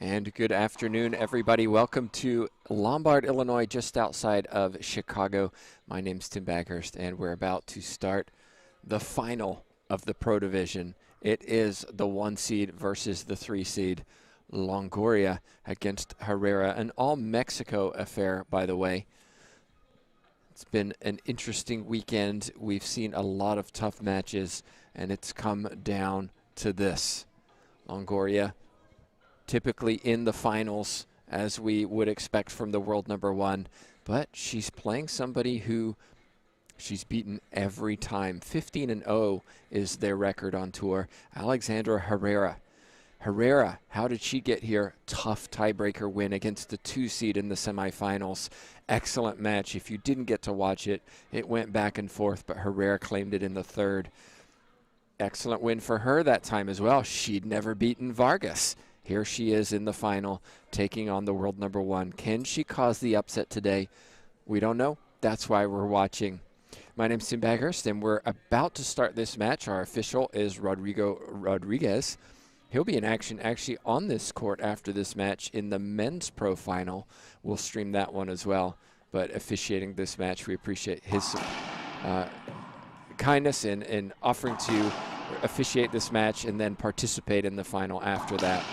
And good afternoon, everybody. Welcome to Lombard, Illinois, just outside of Chicago. My name's Tim Baghurst, and we're about to start the final of the Pro Division. It is the 1 seed versus the 3 seed, Longoria against Herrera, an all-Mexico affair, by the way. It's been an interesting weekend. We've seen a lot of tough matches, and it's come down to this. Longoria typically in the finals, as we would expect from the world #1, but she's playing somebody who she's beaten every time. 15-0 is their record on tour. Alexandra Herrera. Herrera, how did she get here? Tough tiebreaker win against the 2 seed in the semifinals. Excellent match. If you didn't get to watch it, it went back and forth, but Herrera claimed it in the 3rd. Excellent win for her that time as well. She'd never beaten Vargas. Here she is in the final, taking on the world #1. Can she cause the upset today? We don't know. That's why we're watching. My name's Tim Baghurst, and we're about to start this match. Our official is Rodrigo Rodriguez. He'll be in action actually on this court after this match in the men's pro final. We'll stream that one as well. But officiating this match, we appreciate his kindness in offering to officiate this match and then participate in the final after that.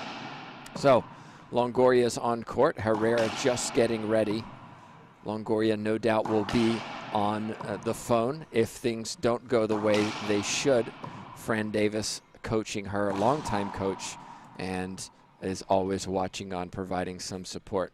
So, Longoria's on court. Herrera just getting ready. Longoria no doubt will be on the phone if things don't go the way they should. Fran Davis coaching her, longtime coach, and is always watching on, providing some support.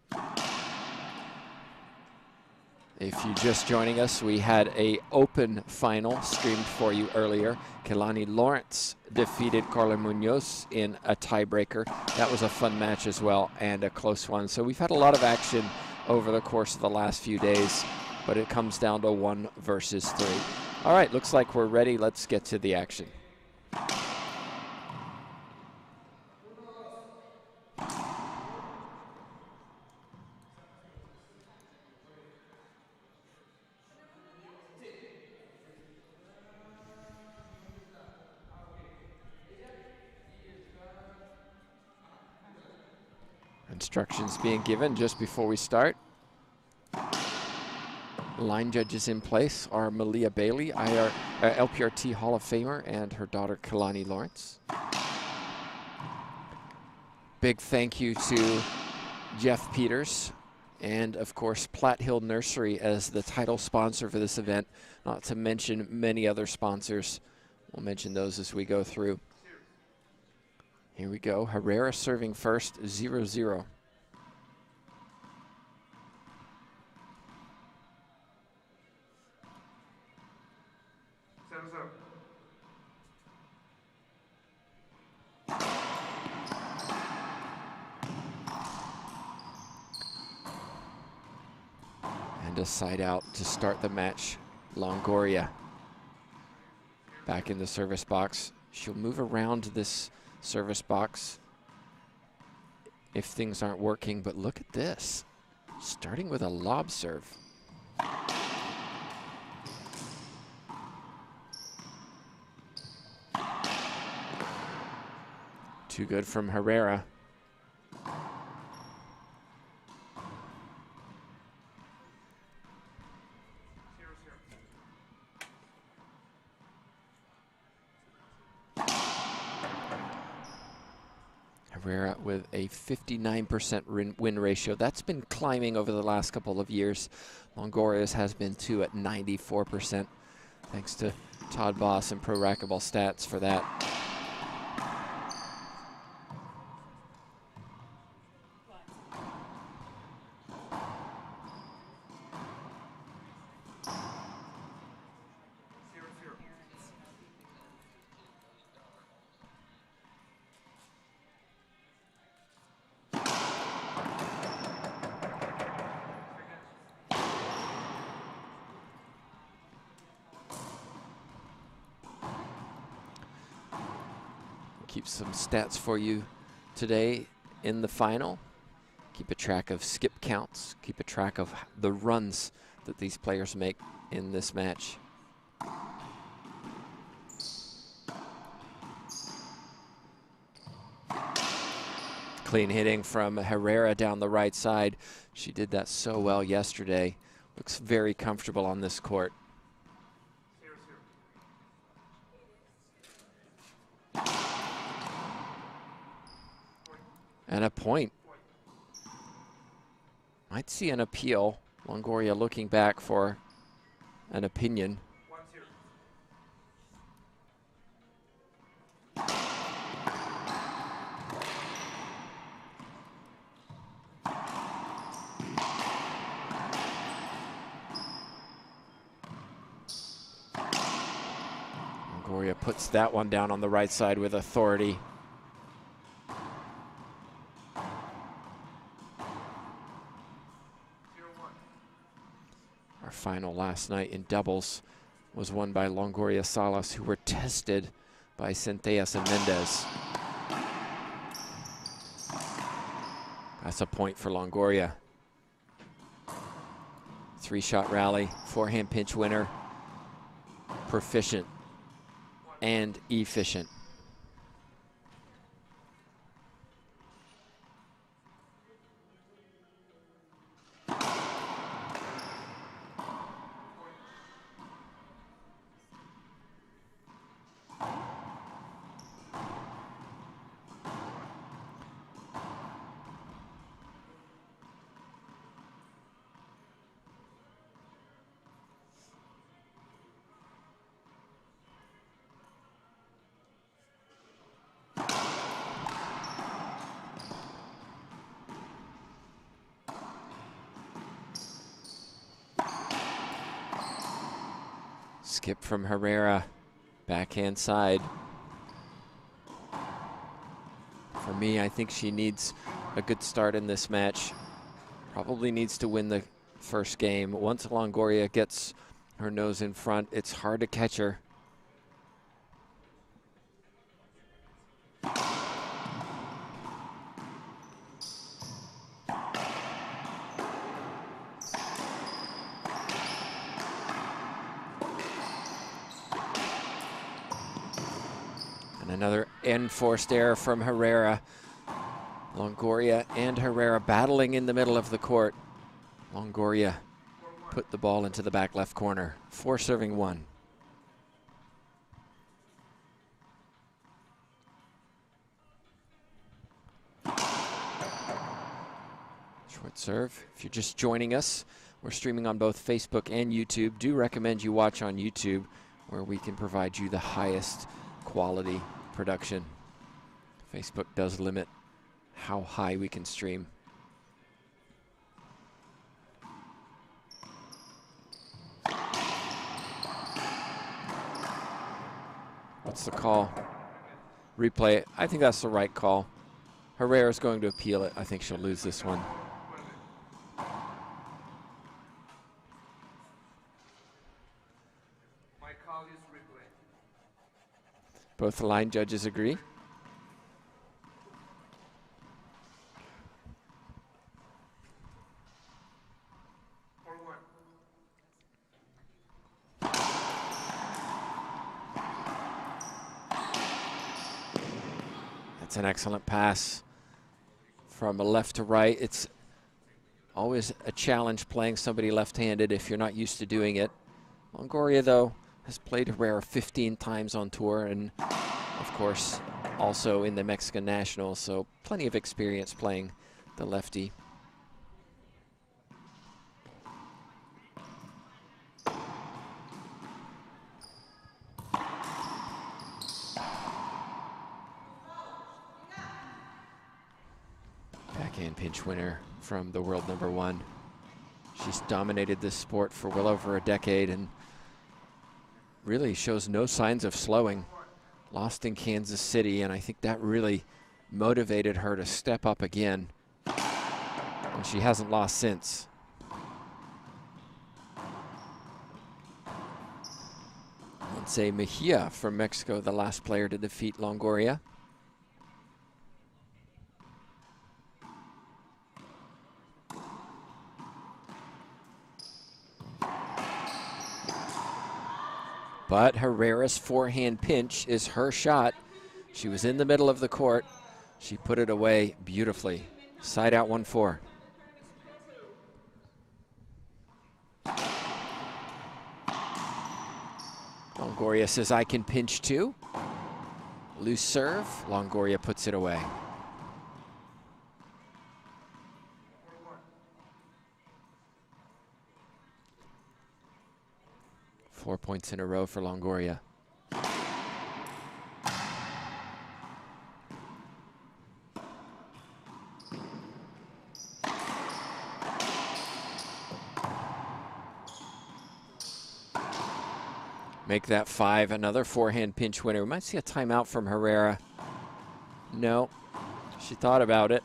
If you're just joining us, we had a open final streamed for you earlier. Kelani Lawrence defeated Carla Munoz in a tiebreaker. That was a fun match as well, and a close one. So we've had a lot of action over the course of the last few days, but it comes down to 1 versus 3. All right, looks like we're ready. Let's get to the action. Instructions being given just before we start. Line judges in place are Malia Bailey, LPRT Hall of Famer, and her daughter Kelani Lawrence. Big thank you to Jeff Peters and, of course, Platte Hill Nursery as the title sponsor for this event, not to mention many other sponsors. We'll mention those as we go through. Here we go. Herrera serving first, 0-0. And a side out to start the match. Longoria back in the service box. She'll move around this service box if things aren't working, but look at this. Starting with a lob serve. Too good from Herrera. Herrera with a 59% win ratio. That's been climbing over the last couple of years. Longoria's has been too at 94%. Thanks to Todd Boss and Pro Racquetball Stats for that. Keep some stats for you today in the final. Keep a track of skip counts. Keep a track of the runs that these players make in this match. Clean hitting from Herrera down the right side. She did that so well yesterday. Looks very comfortable on this court. And a point. Might see an appeal. Longoria looking back for an opinion. Longoria puts that one down on the right side with authority. Our final last night in doubles was won by Longoria Salas, who were tested by Centellas and Mendez. That's a point for Longoria. 3-shot rally, forehand pinch winner, proficient and efficient. Skip from Herrera, backhand side. For me, I think she needs a good start in this match. Probably needs to win the first game. Once Longoria gets her nose in front, it's hard to catch her. Another enforced error from Herrera. Longoria and Herrera battling in the middle of the court. Longoria put the ball into the back left corner. 4-1. Short serve. If you're just joining us, we're streaming on both Facebook and YouTube. Do recommend you watch on YouTube, where we can provide you the highest quality production. Facebook does limit how high we can stream. What's the call? Replay. I think that's the right call. Herrera's going to appeal it. I think she'll lose this one. Both the line judges agree. That's an excellent pass from left to right. It's always a challenge playing somebody left-handed if you're not used to doing it. Longoria, though, has played Herrera 15 times on tour, and of course also in the Mexican Nationals, so plenty of experience playing the lefty. Backhand pinch winner from the world #1. She's dominated this sport for well over a decade and really shows no signs of slowing. Lost in Kansas City, and I think that really motivated her to step up again. And she hasn't lost since. Lince Mejia from Mexico, the last player to defeat Longoria. But Herrera's forehand pinch is her shot. She was in the middle of the court, She put it away beautifully. Side out 1-4. Longoria says, I can pinch too. Loose serve. Longoria puts it away. Four points in a row for Longoria. Make that 5, another forehand pinch winner. We might see a timeout from Herrera. No, she thought about it.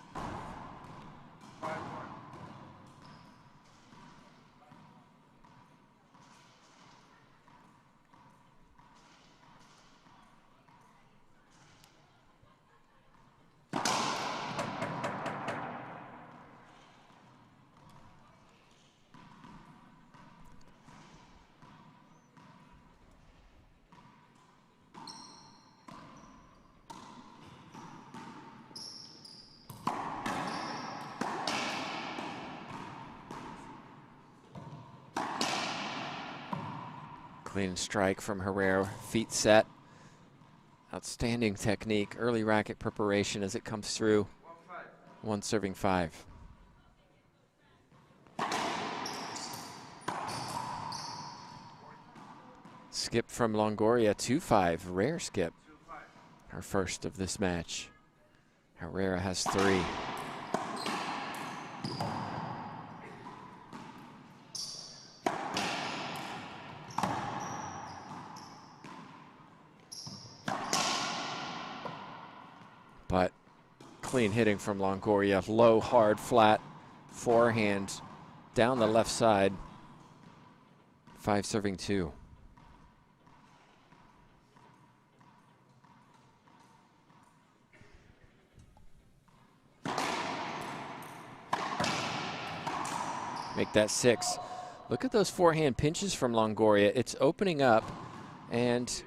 Clean strike from Herrera, feet set. Outstanding technique, early racket preparation as it comes through. 1 serving 5. Skip from Longoria, 2-5, rare skip. Her first of this match. Herrera has 3. But clean hitting from Longoria. Low, hard, flat, forehand down the left side. 5 serving 2. Make that 6. Look at those forehand pinches from Longoria. It's opening up, and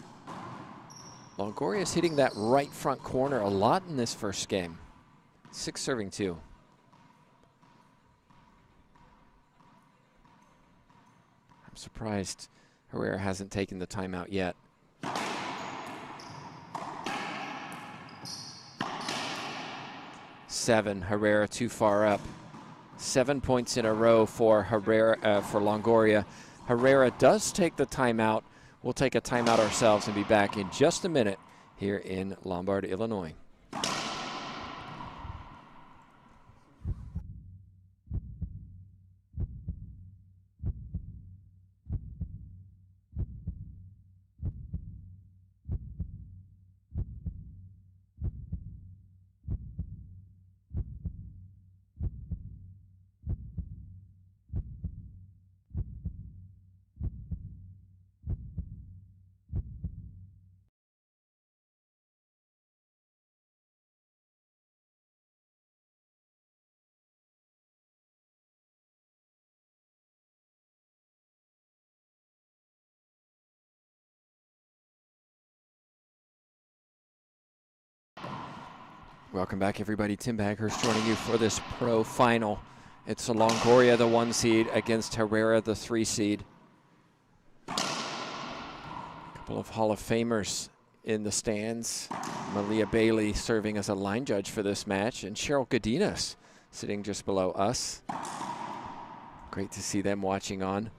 Longoria is hitting that right front corner a lot in this first game. 6 serving 2. I'm surprised Herrera hasn't taken the timeout yet. Seven, Herrera too far up. 7 points in a row for Herrera, for Longoria. Herrera does take the timeout. We'll take a timeout ourselves and be back in just a minute here in Lombard, Illinois. Welcome back, everybody. Tim Baghurst joining you for this pro final. It's Longoria, the 1 seed, against Herrera, the 3 seed. A couple of Hall of Famers in the stands. Malia Bailey serving as a line judge for this match, and Cheryl Godinez sitting just below us. Great to see them watching on.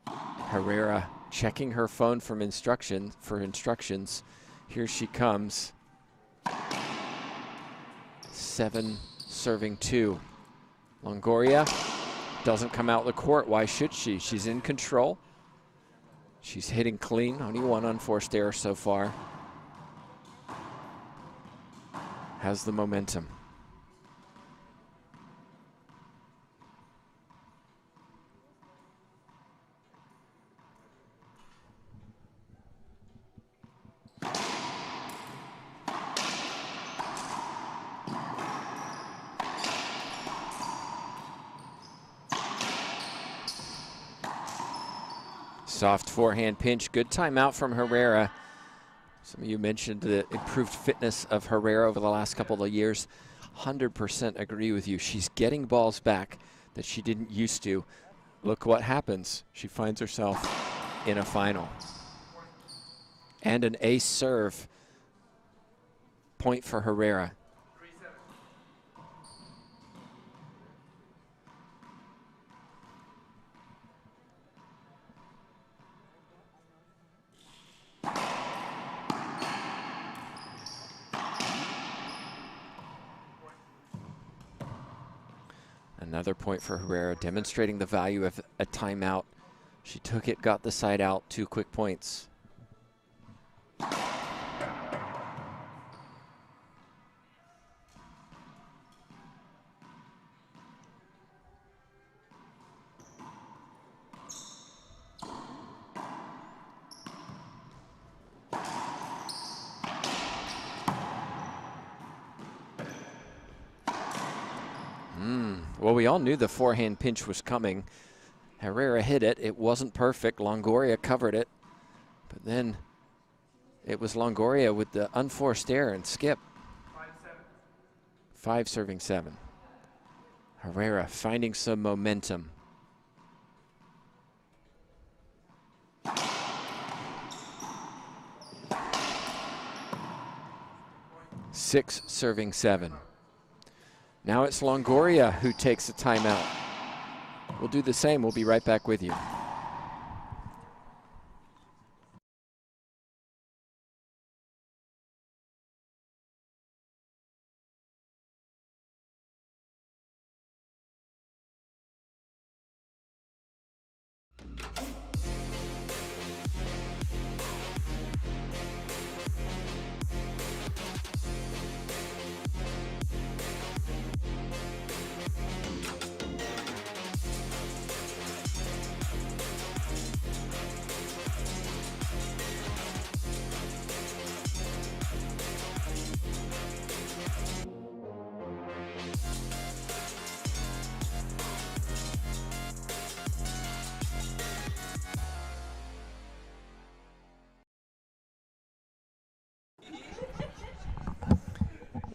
Herrera checking her phone for instructions. Here she comes. 7 serving 2. Longoria doesn't come out the court. Why should she? She's in control. She's hitting clean. Only 1 unforced error so far. Has the momentum. Soft forehand pinch. Good timeout from Herrera. Some of you mentioned the improved fitness of Herrera over the last couple of years. 100% agree with you. She's getting balls back that she didn't used to. Look what happens. She finds herself in a final. And an ace serve. Point for Herrera. Another point for Herrera, demonstrating the value of a timeout. She took it, got the side out, 2 quick points. Well, we all knew the forehand pinch was coming. Herrera hit it. It wasn't perfect. Longoria covered it. But then it was Longoria with the unforced error and skip. 5 serving 7. Herrera finding some momentum. 6 serving 7. Now it's Longoria who takes a timeout. We'll do the same. We'll be right back with you.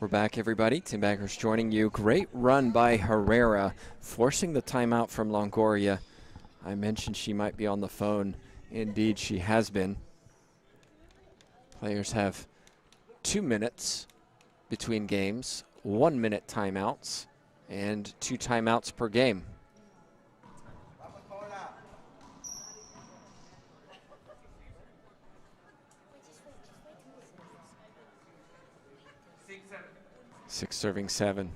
We're back, everybody. Tim Baggers joining you. Great run by Herrera, forcing the timeout from Longoria. I mentioned she might be on the phone. Indeed, she has been. Players have 2 minutes between games, 1 minute timeouts, and 2 timeouts per game. Six serving 7.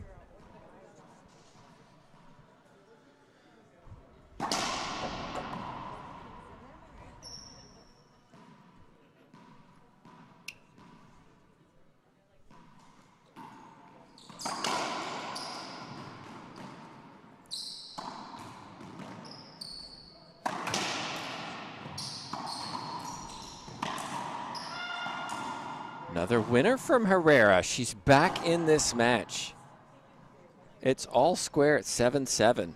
Another winner from Herrera. She's back in this match. It's all square at 7-7.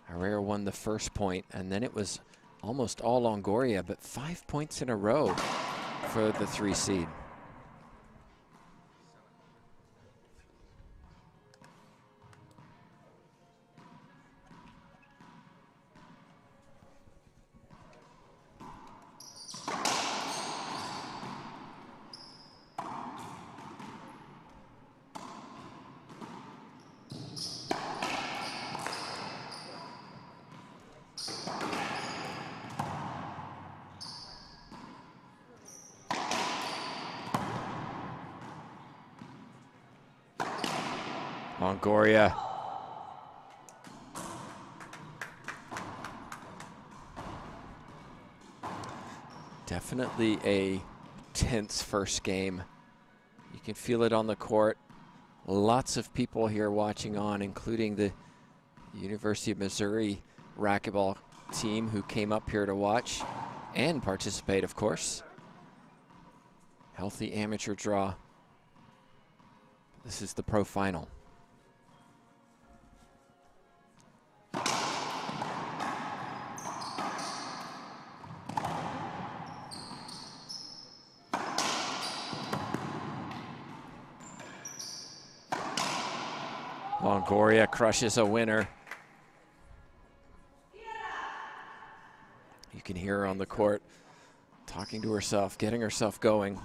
Herrera won the first point, and then it was almost all Longoria, but 5 points in a row for the 3 seed. Longoria. Definitely a tense first game. You can feel it on the court. Lots of people here watching on, including the University of Missouri racquetball team who came up here to watch and participate, of course. Healthy amateur draw. This is the pro final. Longoria crushes a winner. You can hear her on the court talking to herself, getting herself going.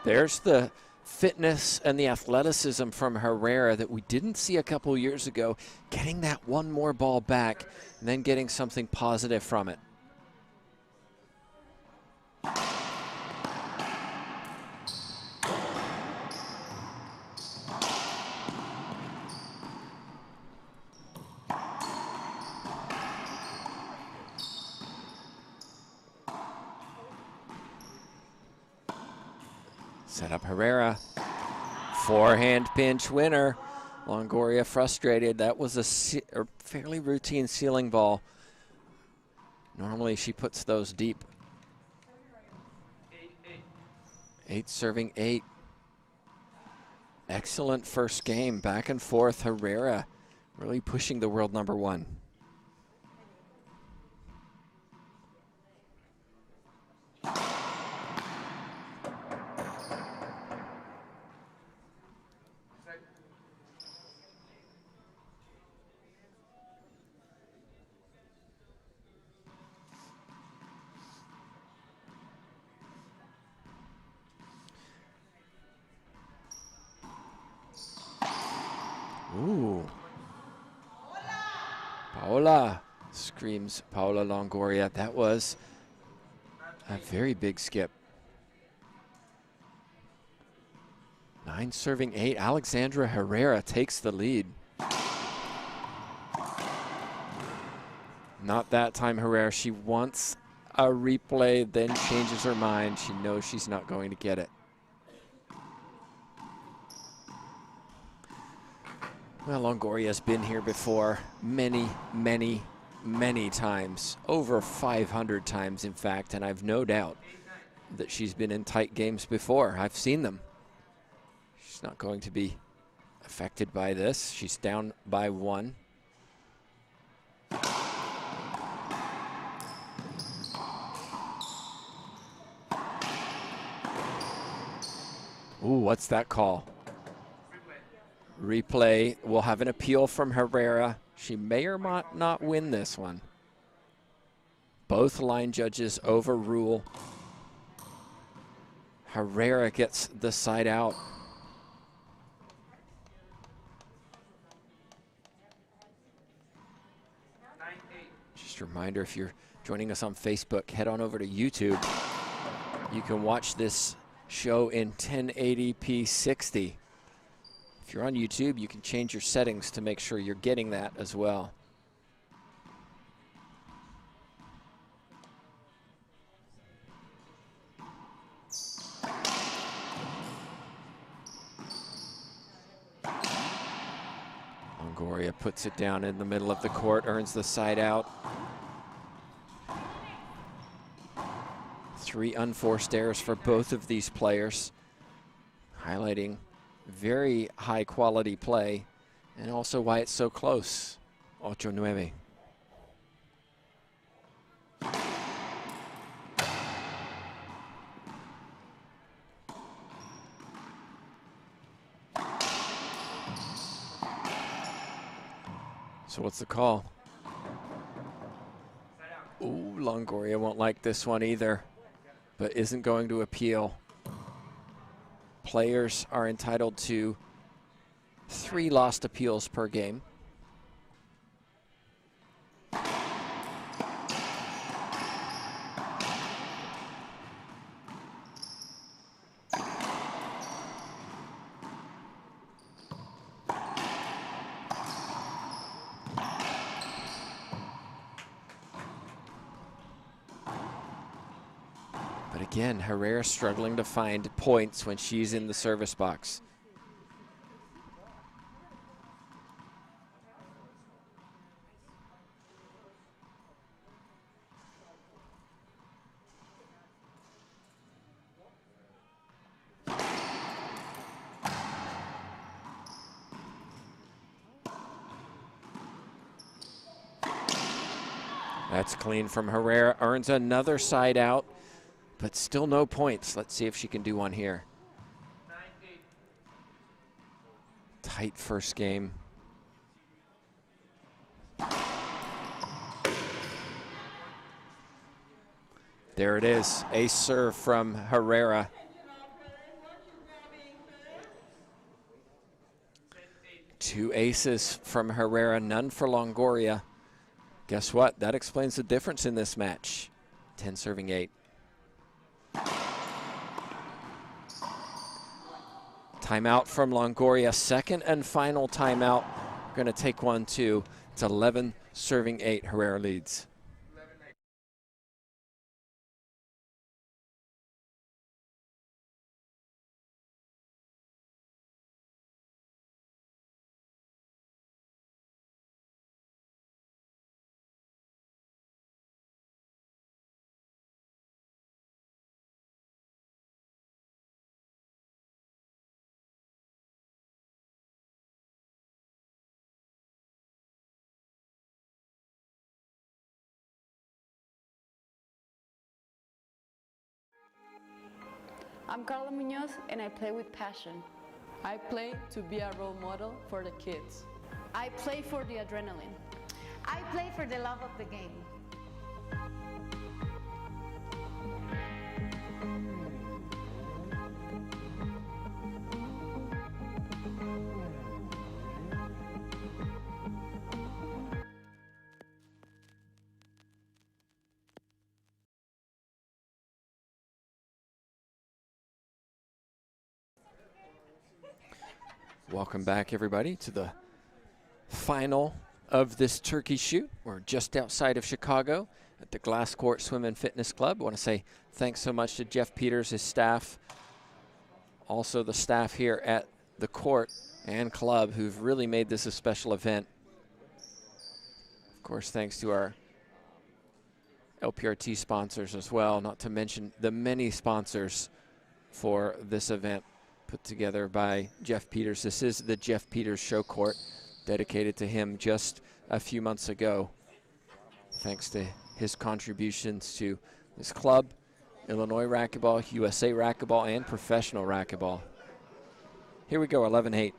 There's the fitness and the athleticism from Herrera that we didn't see a couple years ago, getting that one more ball back and then getting something positive from it. Set up Herrera. Forehand pinch winner. Longoria frustrated. That was a fairly routine ceiling ball. Normally she puts those deep. 8 serving 8. Excellent first game. Back and forth. Herrera really pushing the world number 1. Ooh. Paola, screams Paola Longoria. That was a very big skip. 9 serving 8. Alexandra Herrera takes the lead. Not that time, Herrera. She wants a replay, then changes her mind. She knows she's not going to get it. Well, Longoria's been here before many, many, many times. Over 500 times, in fact, and I've no doubt that she's been in tight games before. I've seen them. She's not going to be affected by this. She's down by 1. Ooh, what's that call? Replay. We'll have an appeal from Herrera. She may or might not win this one. Both line judges overrule. Herrera gets the side out. Just a reminder, if you're joining us on Facebook, head on over to YouTube. You can watch this show in 1080p 60. If you're on YouTube, you can change your settings to make sure you're getting that as well. Longoria puts it down in the middle of the court, earns the side out. 3 unforced errors for both of these players, highlighting very high quality play and also why it's so close. 8-9. So what's the call? Ooh, Longoria won't like this one either, but isn't going to appeal. Players are entitled to 3 lost appeals per game. Again, Herrera struggling to find points when she's in the service box. That's clean from Herrera, earns another side out, but still no points. Let's see if she can do one here. Tight first game. There it is, ace serve from Herrera. Two aces from Herrera, none for Longoria. Guess what? That explains the difference in this match. 10 serving 8. Timeout from Longoria. Second and final timeout. We're going to take one, too. It's 11 serving 8. Herrera leads. I'm Carla Munoz and I play with passion. I play to be a role model for the kids. I play for the adrenaline. I play for the love of the game. Welcome back, everybody, to the final of this turkey shoot. We're just outside of Chicago at the Glass Court Swim and Fitness Club. I want to say thanks so much to Jeff Peters, his staff, also the staff here at the court and club who've really made this a special event. Of course, thanks to our LPRT sponsors as well, not to mention the many sponsors for this event put together by Jeff Peters. This is the Jeff Peters Show Court, dedicated to him just a few months ago. Thanks to his contributions to this club, Illinois Racquetball, USA Racquetball, and professional racquetball. Here we go, 11-8.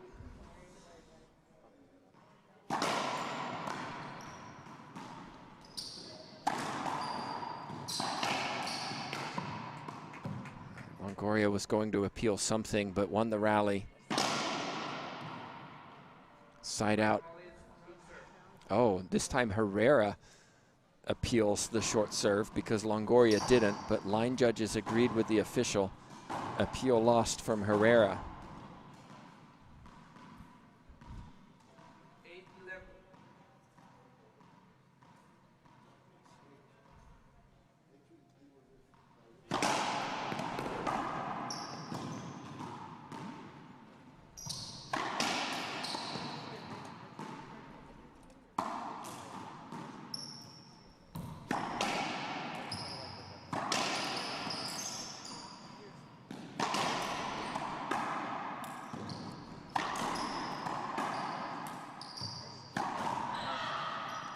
Longoria was going to appeal something, but won the rally. Side out. Oh, this time Herrera appeals the short serve because Longoria didn't, but line judges agreed with the official. Appeal lost from Herrera.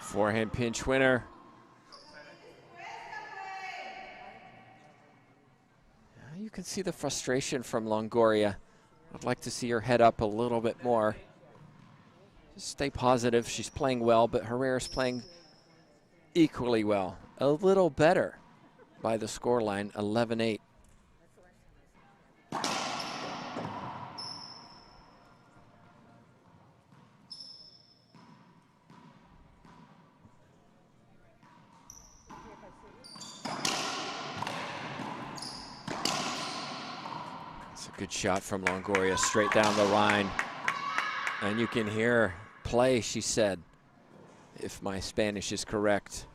Forehand pinch winner. You can see the frustration from Longoria. I'd like to see her head up a little bit more. Just stay positive. She's playing well, but Herrera's playing equally well. A little better by the scoreline, 11-8. Good shot from Longoria, straight down the line. And you can hear play, she said, if my Spanish is correct.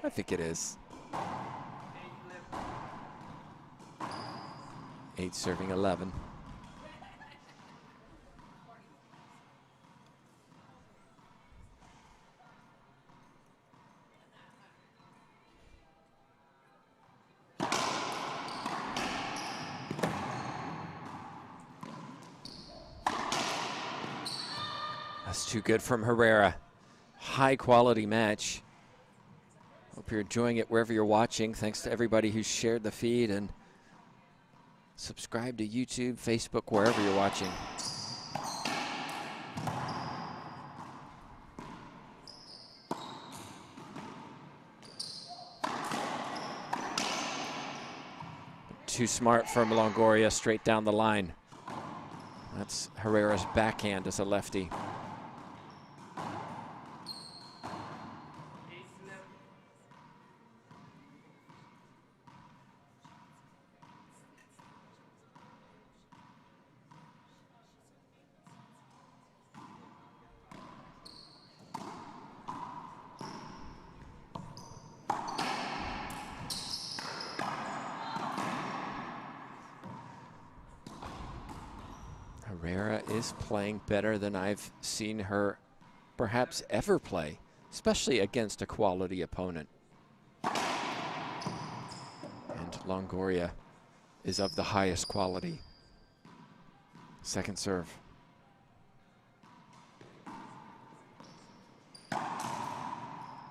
I think it is. Eight serving 11. That's too good from Herrera. High quality match. Hope you're enjoying it wherever you're watching. Thanks to everybody who shared the feed and subscribe to YouTube, Facebook, wherever you're watching. Too smart from Longoria, straight down the line. That's Herrera's backhand as a lefty. Herrera is playing better than I've seen her perhaps ever play, especially against a quality opponent. And Longoria is of the highest quality. Second serve.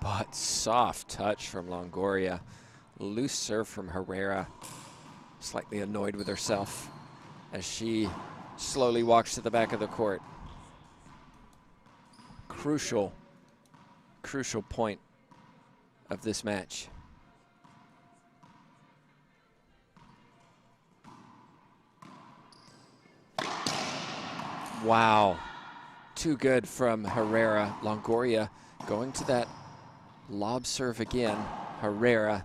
But soft touch from Longoria. Loose serve from Herrera. Slightly annoyed with herself as she slowly walks to the back of the court. Crucial point of this match. Wow, too good from Herrera. Longoria going to that lob serve again. Herrera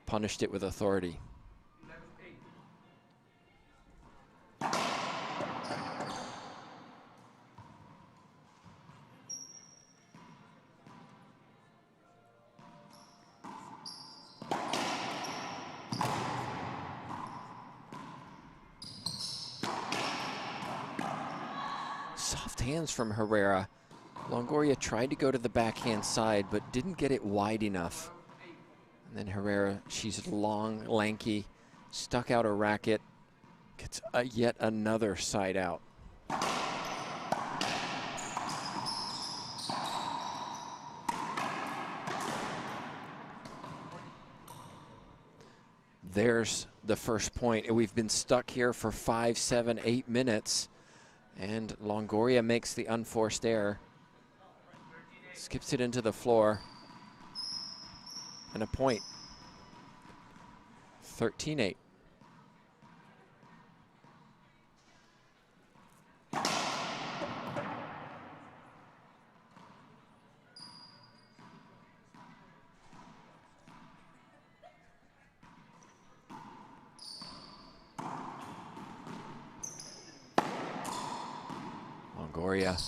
punished it with authority. Soft hands from Herrera. Longoria tried to go to the backhand side, but didn't get it wide enough. And then Herrera, she's long, lanky, stuck out a racket, gets yet another side out. There's the first point. We've been stuck here for 5, 7, 8 minutes. And Longoria makes the unforced error. Skips it into the floor. And a point. 13-8. Longoria.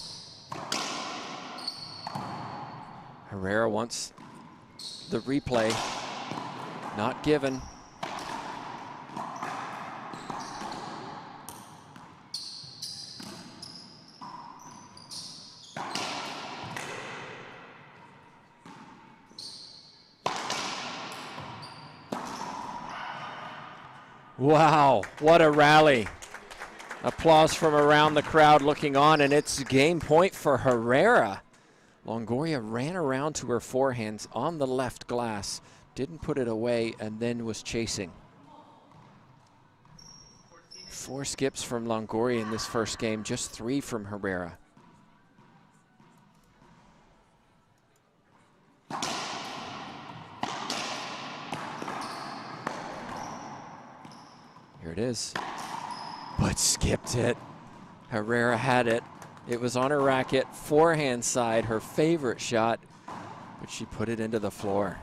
Herrera wants the replay. Not given. Wow, what a rally. Applause from around the crowd looking on, and it's game point for Herrera. Longoria ran around to her forehands on the left glass, didn't put it away, and then was chasing. 4 skips from Longoria in this first game, just 3 from Herrera. Here it is. But skipped it. Herrera had it. It was on her racket, forehand side, her favorite shot, but she put it into the floor.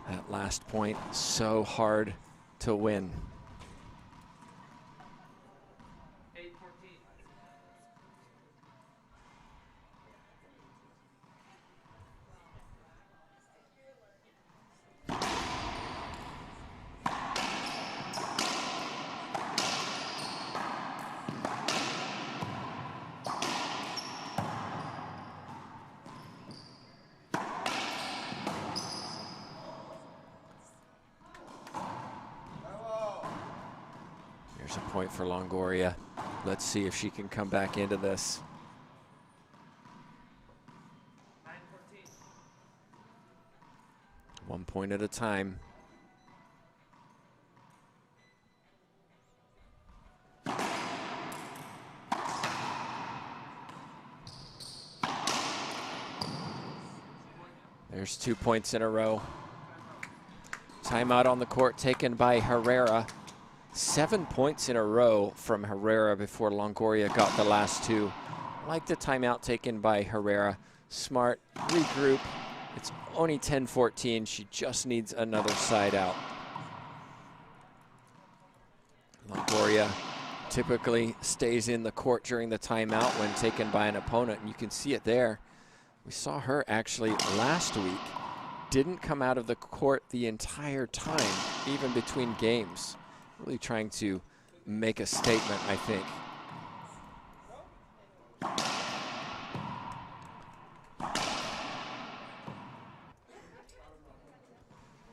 That last point, so hard to win. There's a point for Longoria. Let's see if she can come back into this. 1 point at a time. There's 2 points in a row. Timeout on the court taken by Herrera. 7 points in a row from Herrera before Longoria got the last two. Like the timeout taken by Herrera. Smart, regroup. It's only 10-14. She just needs another side out. Longoria typically stays in the court during the timeout when taken by an opponent, and you can see it there. We saw her actually last week. Didn't come out of the court the entire time, even between games. Really trying to make a statement, I think.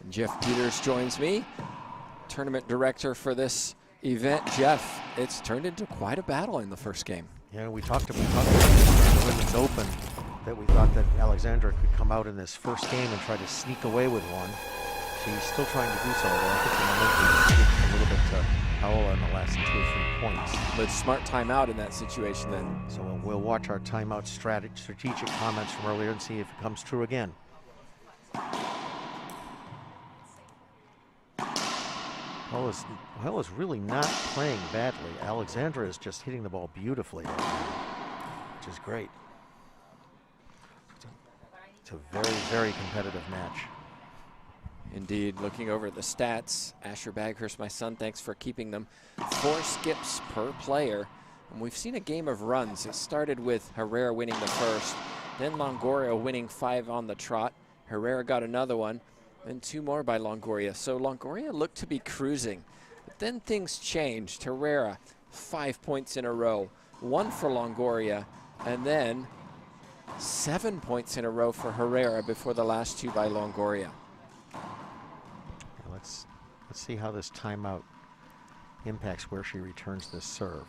And Jeff Peters joins me, tournament director for this event. Jeff, it's turned into quite a battle in the first game. Yeah, we talked about the Women's Open, that we thought that Alexandra could come out in this first game and try to sneak away with one. She's still trying to do so, but I think the momentum is a little bit to Paola in the last 2 or 3 points. But smart timeout in that situation then. So we'll watch our timeout strategic comments from earlier and see if it comes true again. Paola's really not playing badly. Alexandra is just hitting the ball beautifully right now, which is great. It's a very, very competitive match. Indeed, looking over the stats, Asher Baghurst, my son, thanks for keeping them. 4 skips per player. And we've seen a game of runs. It started with Herrera winning the first, then Longoria winning 5 on the trot. Herrera got another one, then 2 more by Longoria. So Longoria looked to be cruising. But then things changed. Herrera, 5 points in a row, 1 for Longoria, and then 7 points in a row for Herrera before the last 2 by Longoria. Let's see how this timeout impacts where she returns this serve.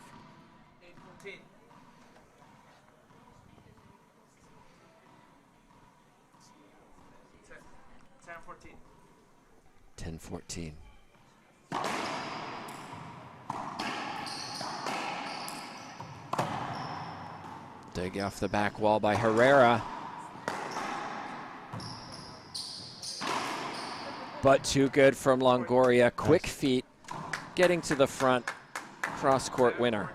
10-14. Dig off the back wall by Herrera. But too good from Longoria. Quick feet, getting to the front. Cross-court winner.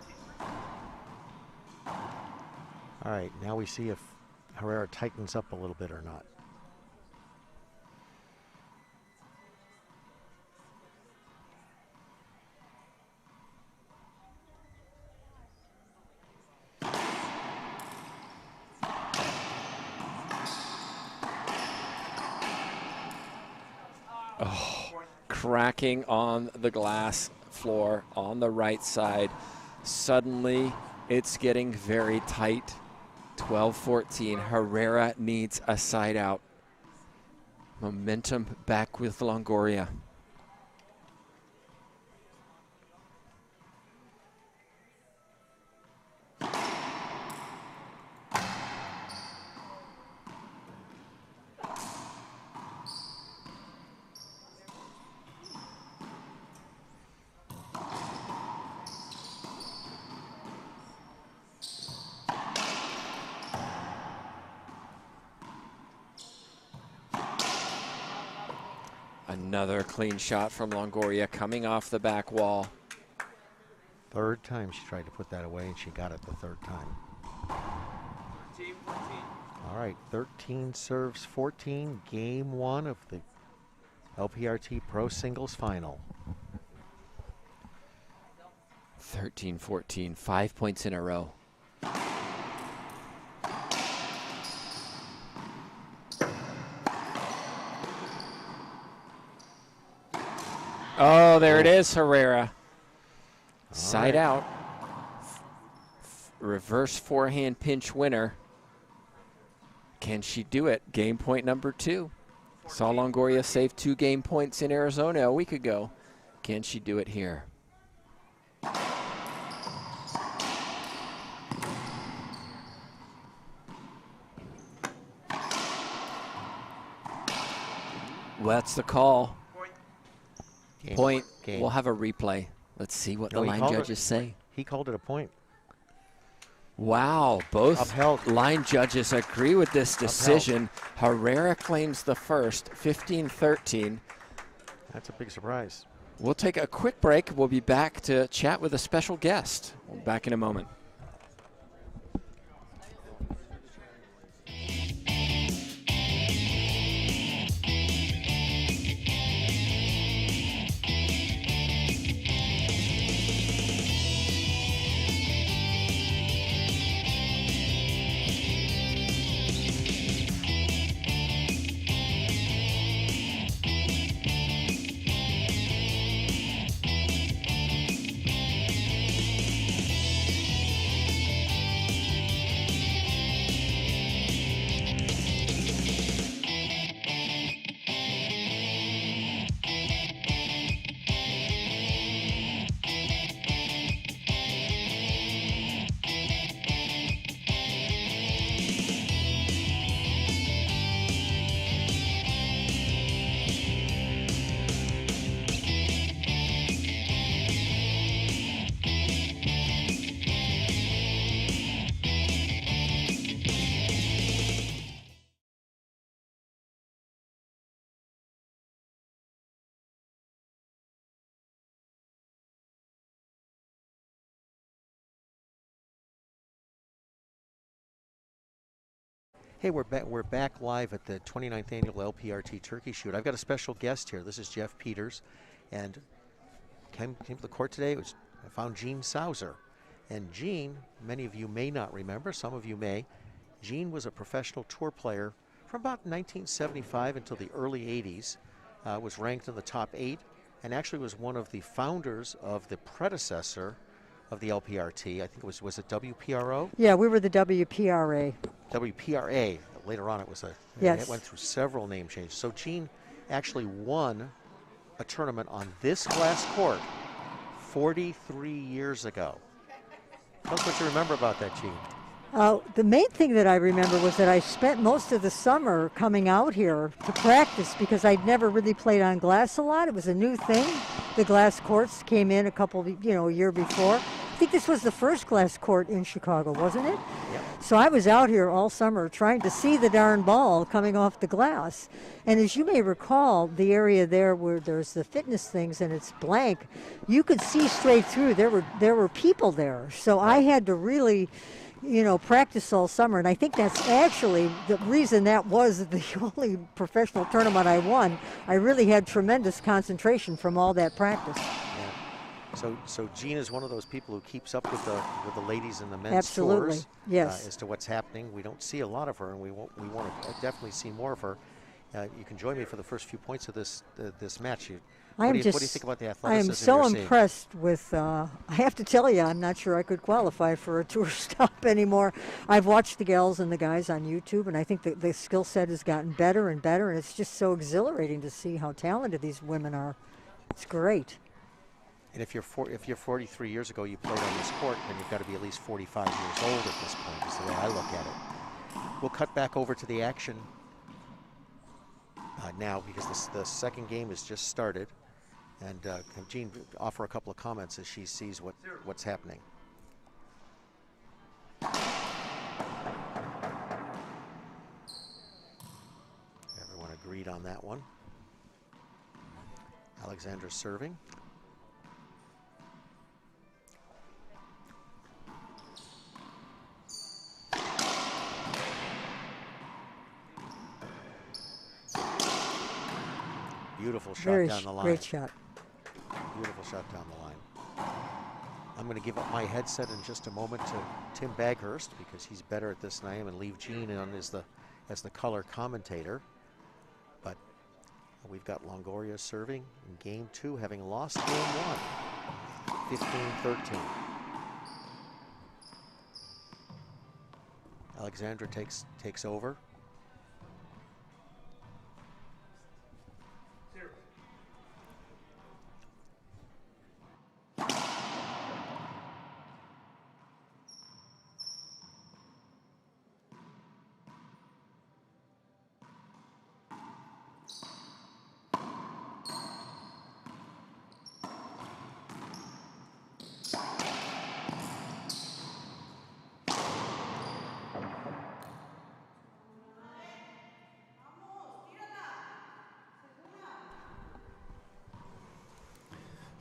All right, now we see if Herrera tightens up a little bit or not. Cracking on the glass floor on the right side. Suddenly, it's getting very tight. 12-14. Herrera needs a side out. Momentum back with Longoria. Another clean shot from Longoria coming off the back wall. Third time she tried to put that away, and she got it the third time. 13-14. All right, 13 serves 14, game 1 of the LPRT Pro Singles Final. 13-14, 5 points in a row. Oh, there it is, Herrera. Side out. Reverse forehand pinch winner. Can she do it? Game point number 2. Saw Longoria save 2 game points in Arizona a week ago. Can she do it here? that's the call. Point. Game. We'll have a replay. Let's see what the line judges say. He called it a point. Wow, both Upheld. line judges agree with this decision. Herrera claims the first, 15-13. That's a big surprise. We'll take a quick break. We'll be back to chat with a special guest. We'll be back in a moment. Hey, we're back live at the 29th annual LPRT Turkey Shoot. I've got a special guest here. This is Jeff Peters, and came to the court today. I found Gene Sauser, and Gene, many of you may not remember, some of you may. Gene was a professional tour player from about 1975 until the early 80s. Was ranked in the top 8, and actually was one of the founders of the predecessor of the LPRT. I think was it WPRO? Yeah, we were the WPRA. WPRA. Later on, it was Yes. It went through several name changes. So Gene actually won a tournament on this glass court 43 years ago. Tell us what you remember about that, Gene. The main thing that I remember was that I spent most of the summer coming out here to practice because I'd never really played on glass a lot. It was a new thing. The glass courts came in a year before. I think this was the first glass court in Chicago, wasn't it? Yep. So I was out here all summer trying to see the darn ball coming off the glass. And as you may recall, the area there where there's the fitness things and it's blank, you could see straight through. There were people there. So I had to really practice all summer, and I think that's actually the reason that was the only professional tournament I won. I really had tremendous concentration from all that practice. Yeah. So Gene is one of those people who keeps up with the ladies in the men's Absolutely. tours. Yes. As to what's happening. We don't see a lot of her, and we want to definitely see more of her. You can join me for the first few points of this match. What do you think about the athleticism? I am so you're seeing? impressed with, I have to tell you, I'm not sure I could qualify for a tour stop anymore. I've watched the gals and the guys on YouTube, and I think the skill set has gotten better and better, and it's just so exhilarating to see how talented these women are. It's great. And if you're 43 years ago, you played on this court, then you've got to be at least 45 years old at this point, is the way I look at it. We'll cut back over to the action now because the second game has just started. And Jean offer a couple of comments as she sees what's happening. Everyone agreed on that one. Alexandra serving. Beautiful shot down the line. Great shot. Beautiful shot down the line. I'm going to give up my headset in just a moment to Tim Baghurst because he's better at this than I am, and leave Gene on as the color commentator. But we've got Longoria serving in game 2, having lost game 1, 15-13. Alexandra takes over.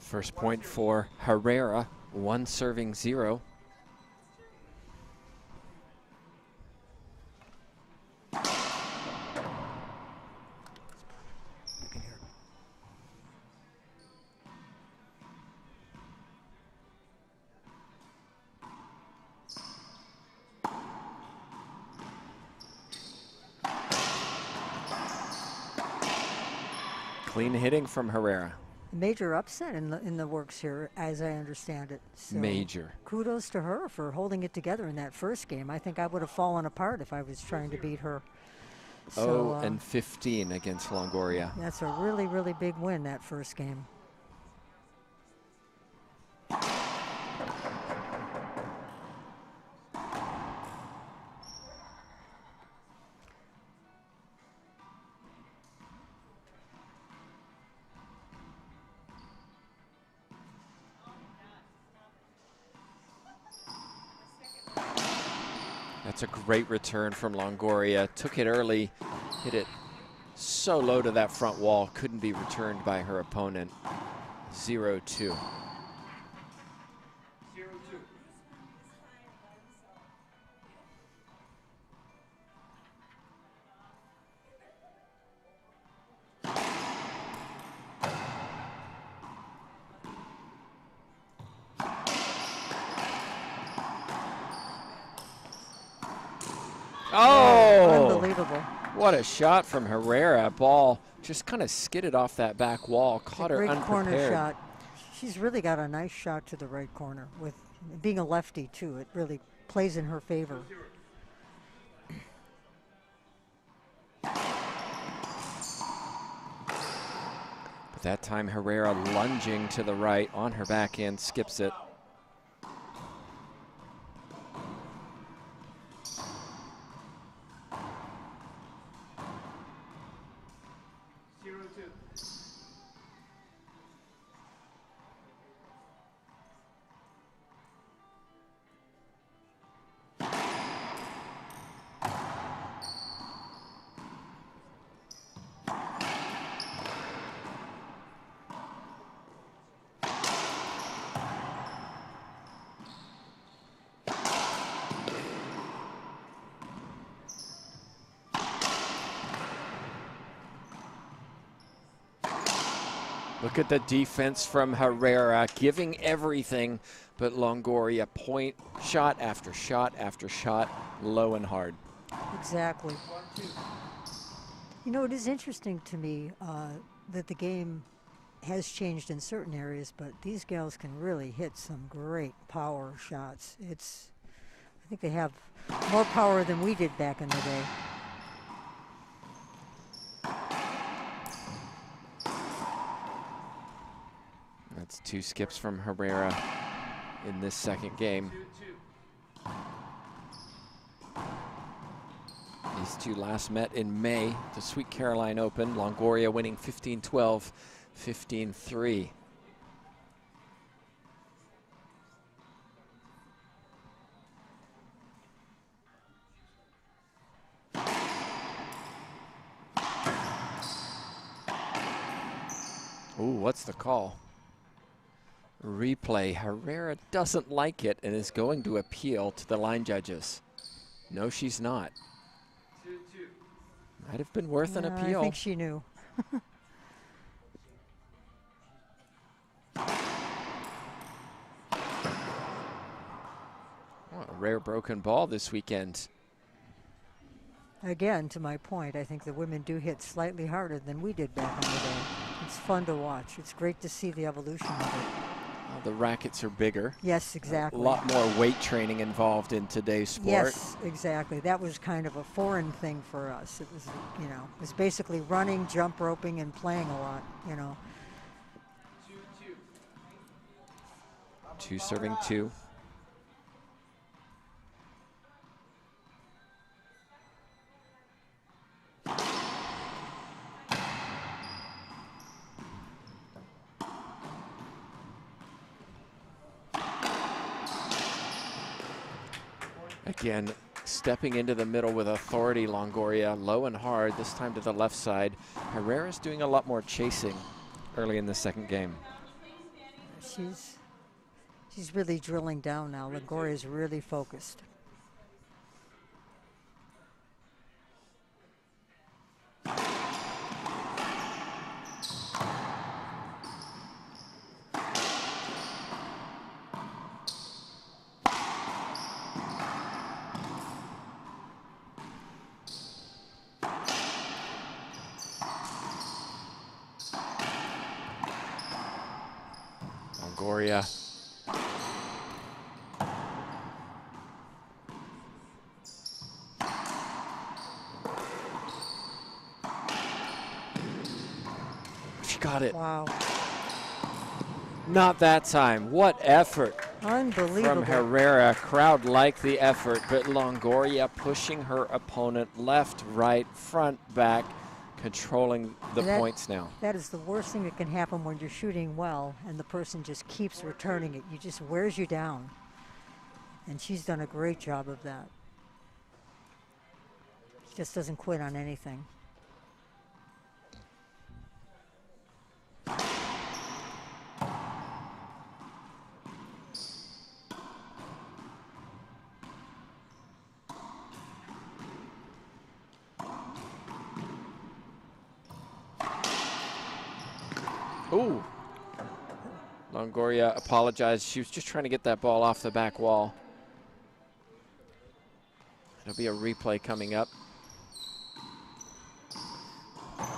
First point for Herrera, 1 serving 0. Clean hitting from Herrera. Major upset in the works here, as I understand it. So Major. Kudos to her for holding it together in that first game. I think I would have fallen apart if I was trying to beat her. So, 0-15 against Longoria. That's a really, really big win, that first game. That's a great return from Longoria. Took it early, hit it so low to that front wall, couldn't be returned by her opponent. 0-2. Oh! Unbelievable. What a shot from Herrera. Ball just kind of skidded off that back wall, caught her Great unprepared. corner shot. She's really got a nice shot to the right corner. With being a lefty, too, it really plays in her favor. But that time Herrera lunging to the right on her backhand, skips it. Look at the defense from Herrera, giving everything, but Longoria point, shot after shot after shot, low and hard. Exactly. You know, it is interesting to me that the game has changed in certain areas, but these gals can really hit some great power shots. I think they have more power than we did back in the day. That's 2 skips from Herrera in this second game. These two last met in May, the Sweet Caroline Open. Longoria winning 15-12, 15-3. Ooh, what's the call? Replay. Herrera doesn't like it and is going to appeal to the line judges. No, she's not. Might have been worth an appeal. I think she knew. Oh, a rare broken ball this weekend. Again, to my point, I think the women do hit slightly harder than we did back in the day. It's fun to watch. It's great to see the evolution of it. Well, the rackets are bigger. Yes, exactly. A lot more weight training involved in today's sport. Yes, exactly. That was kind of a foreign thing for us. It was, you know, it was basically running, jump roping, and playing a lot, you know. 2 serving 2. Again, stepping into the middle with authority, Longoria, low and hard, this time to the left side. Herrera's doing a lot more chasing early in the second game. She's really drilling down now. Longoria is really focused. Longoria. She got it. Wow. Not that time. What effort Unbelievable. from Herrera. Crowd liked the effort, but Longoria pushing her opponent left, right, front, back, controlling the points now. That is the worst thing that can happen when you're shooting well and the person just keeps returning it. You just wears you down. And she's done a great job of that. She just doesn't quit on anything. Ooh. Longoria apologized. She was just trying to get that ball off the back wall. There'll be a replay coming up.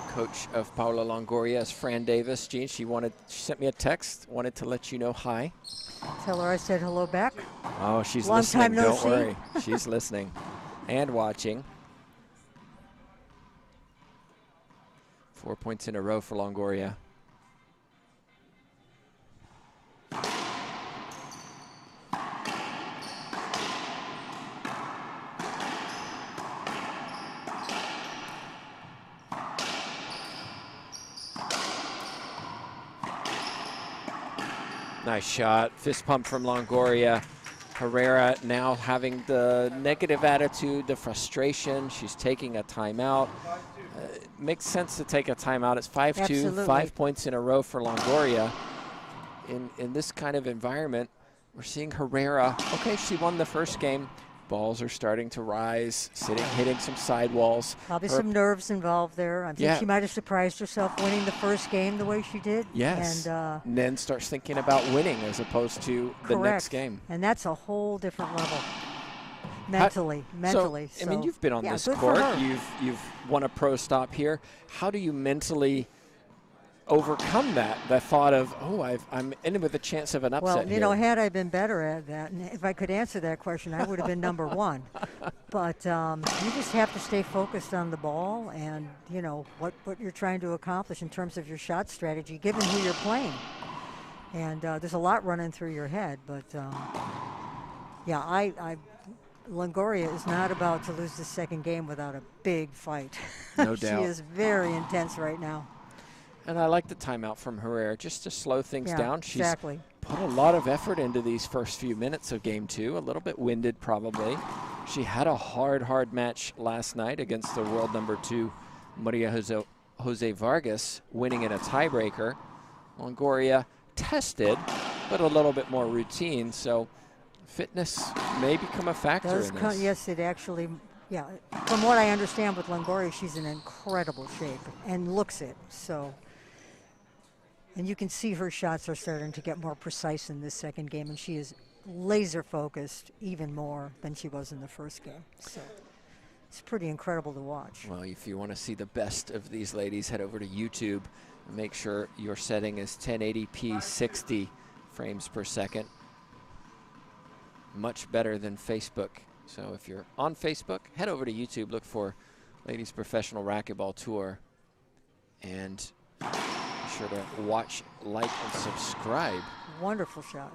Coach of Paula Longoria is Fran Davis. Gene, she sent me a text, wanted to let you know hi. Tell her I said hello back. Oh, she's Long listening. time no Don't see. worry. She's listening and watching. 4 points in a row for Longoria. Nice shot. Fist pump from Longoria. Herrera now having the negative attitude, the frustration. She's taking a timeout. Makes sense to take a timeout. It's 5-2, Absolutely. 5 points in a row for Longoria. In this kind of environment, we're seeing Herrera. Okay, she won the first game. Balls are starting to rise, hitting some sidewalls. Probably some nerves involved there. I think she might have surprised herself winning the first game the way she did. Yes, and then starts thinking about winning as opposed to the next game. And that's a whole different level. Mentally. So, I mean, you've been on this court. You've won a pro stop here. How do you mentally overcome that thought of, oh, I'm in with a chance of an upset Well, here? had I been better at that, and if I could answer that question, I would have been number one. But you just have to stay focused on the ball and, what you're trying to accomplish in terms of your shot strategy, given who you're playing. And there's a lot running through your head. But, Longoria is not about to lose the second game without a big fight. No doubt. She is very intense right now. And I like the timeout from Herrera just to slow things down. She's exactly. put a lot of effort into these first few minutes of game two, a little bit winded probably. She had a hard match last night against the world number 2, Maria Jose Vargas, winning in a tiebreaker. Longoria tested, but a little bit more routine, so fitness may become a factor in this. Yes, it actually, from what I understand with Longoria, she's in incredible shape and looks it, so. And you can see her shots are starting to get more precise in this second game, and she is laser focused even more than she was in the first game. So it's pretty incredible to watch. Well, if you want to see the best of these ladies, head over to YouTube. Make sure your setting is 1080p 60 frames per second. Much better than Facebook. So if you're on Facebook, head over to YouTube, look for Ladies Professional Racquetball Tour, and be sure to watch, like, and subscribe. Wonderful shot.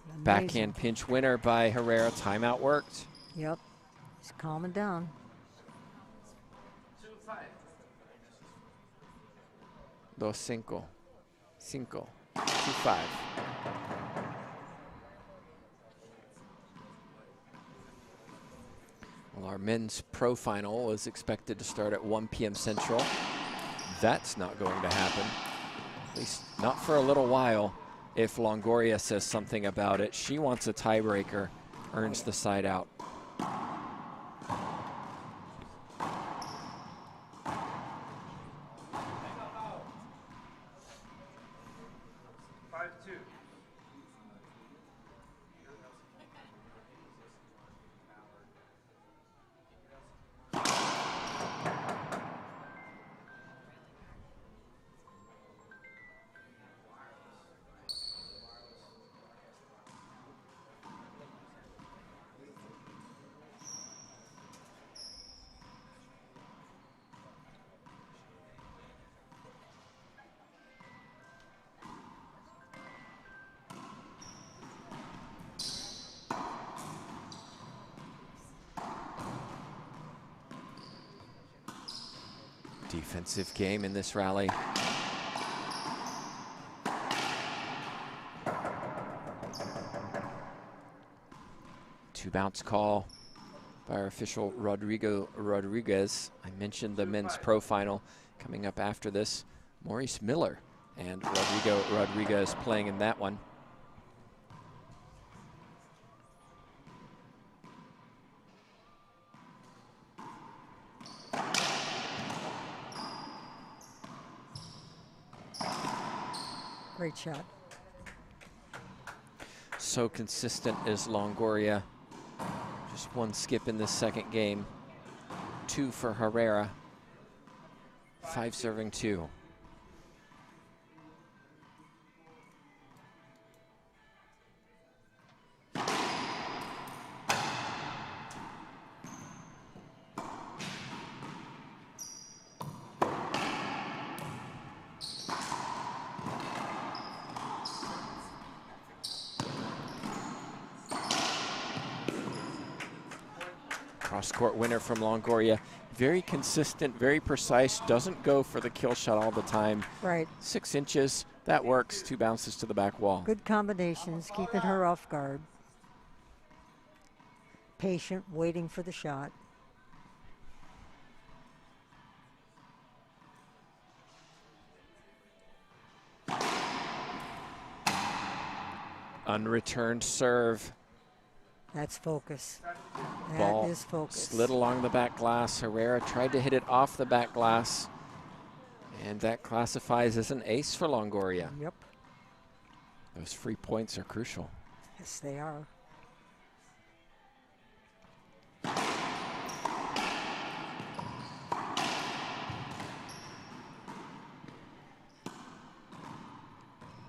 Amazing. Backhand pinch winner by Herrera. Timeout worked. Yep. He's calming down. 2-5. 2-5. Well, our men's pro final is expected to start at 1 p.m. Central. That's not going to happen, at least not for a little while. if Longoria says something about it. She wants a tiebreaker, earns the side out. Defensive game in this rally. Two bounce call by our official Rodrigo Rodriguez. I mentioned the men's pro final coming up after this. Maurice Miller and Rodrigo Rodriguez playing in that one. Great shot. So consistent is Longoria. Just one skip in this second game. 2 for Herrera. 5 serving 2. Cross-court winner from Longoria. Very consistent, very precise, doesn't go for the kill shot all the time. Right. 6 inches, that works. 2 bounces to the back wall. Good combinations, keeping her off guard. Patient, waiting for the shot. Unreturned serve. That's focus. Ball That is focus. slid along the back glass. Herrera tried to hit it off the back glass. And that classifies as an ace for Longoria. Yep. Those free points are crucial. Yes, they are.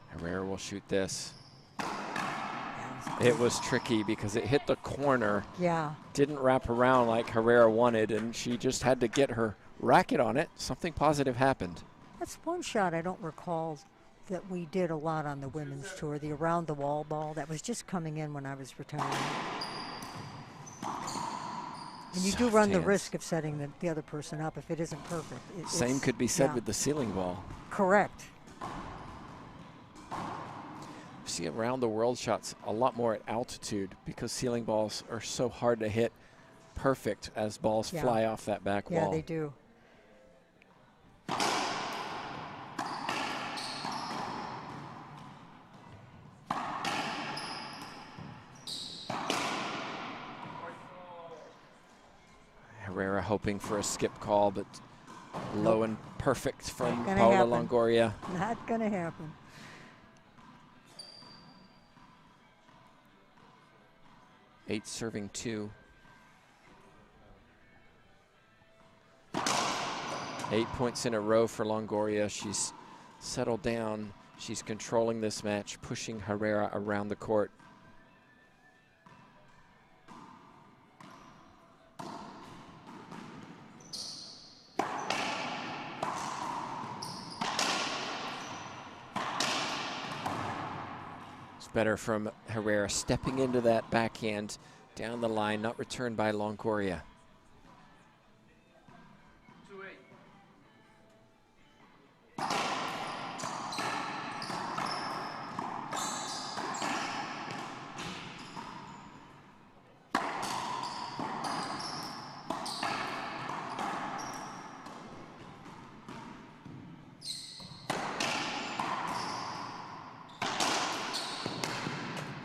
Herrera will shoot this. It was tricky because it hit the corner. Yeah. Didn't wrap around like Herrera wanted, and she just had to get her racket on it. Something positive happened. That's one shot I don't recall that we did a lot on the women's tour, the around the wall ball. That was just coming in when I was retiring. And you do Soft run the hands. risk of setting the other person up if it isn't perfect. Same could be said with the ceiling ball. Correct. See around the world shots a lot more at altitude because ceiling balls are so hard to hit perfect as balls fly off that back wall. Yeah, they do. Herrera hoping for a skip call, but low and perfect from Not gonna Paula happen. Longoria. Not going to happen. Eight serving 2. 8 points in a row for Longoria. She's settled down. She's controlling this match, pushing Herrera around the court. Better from Herrera, stepping into that backhand down the line, not returned by Longoria.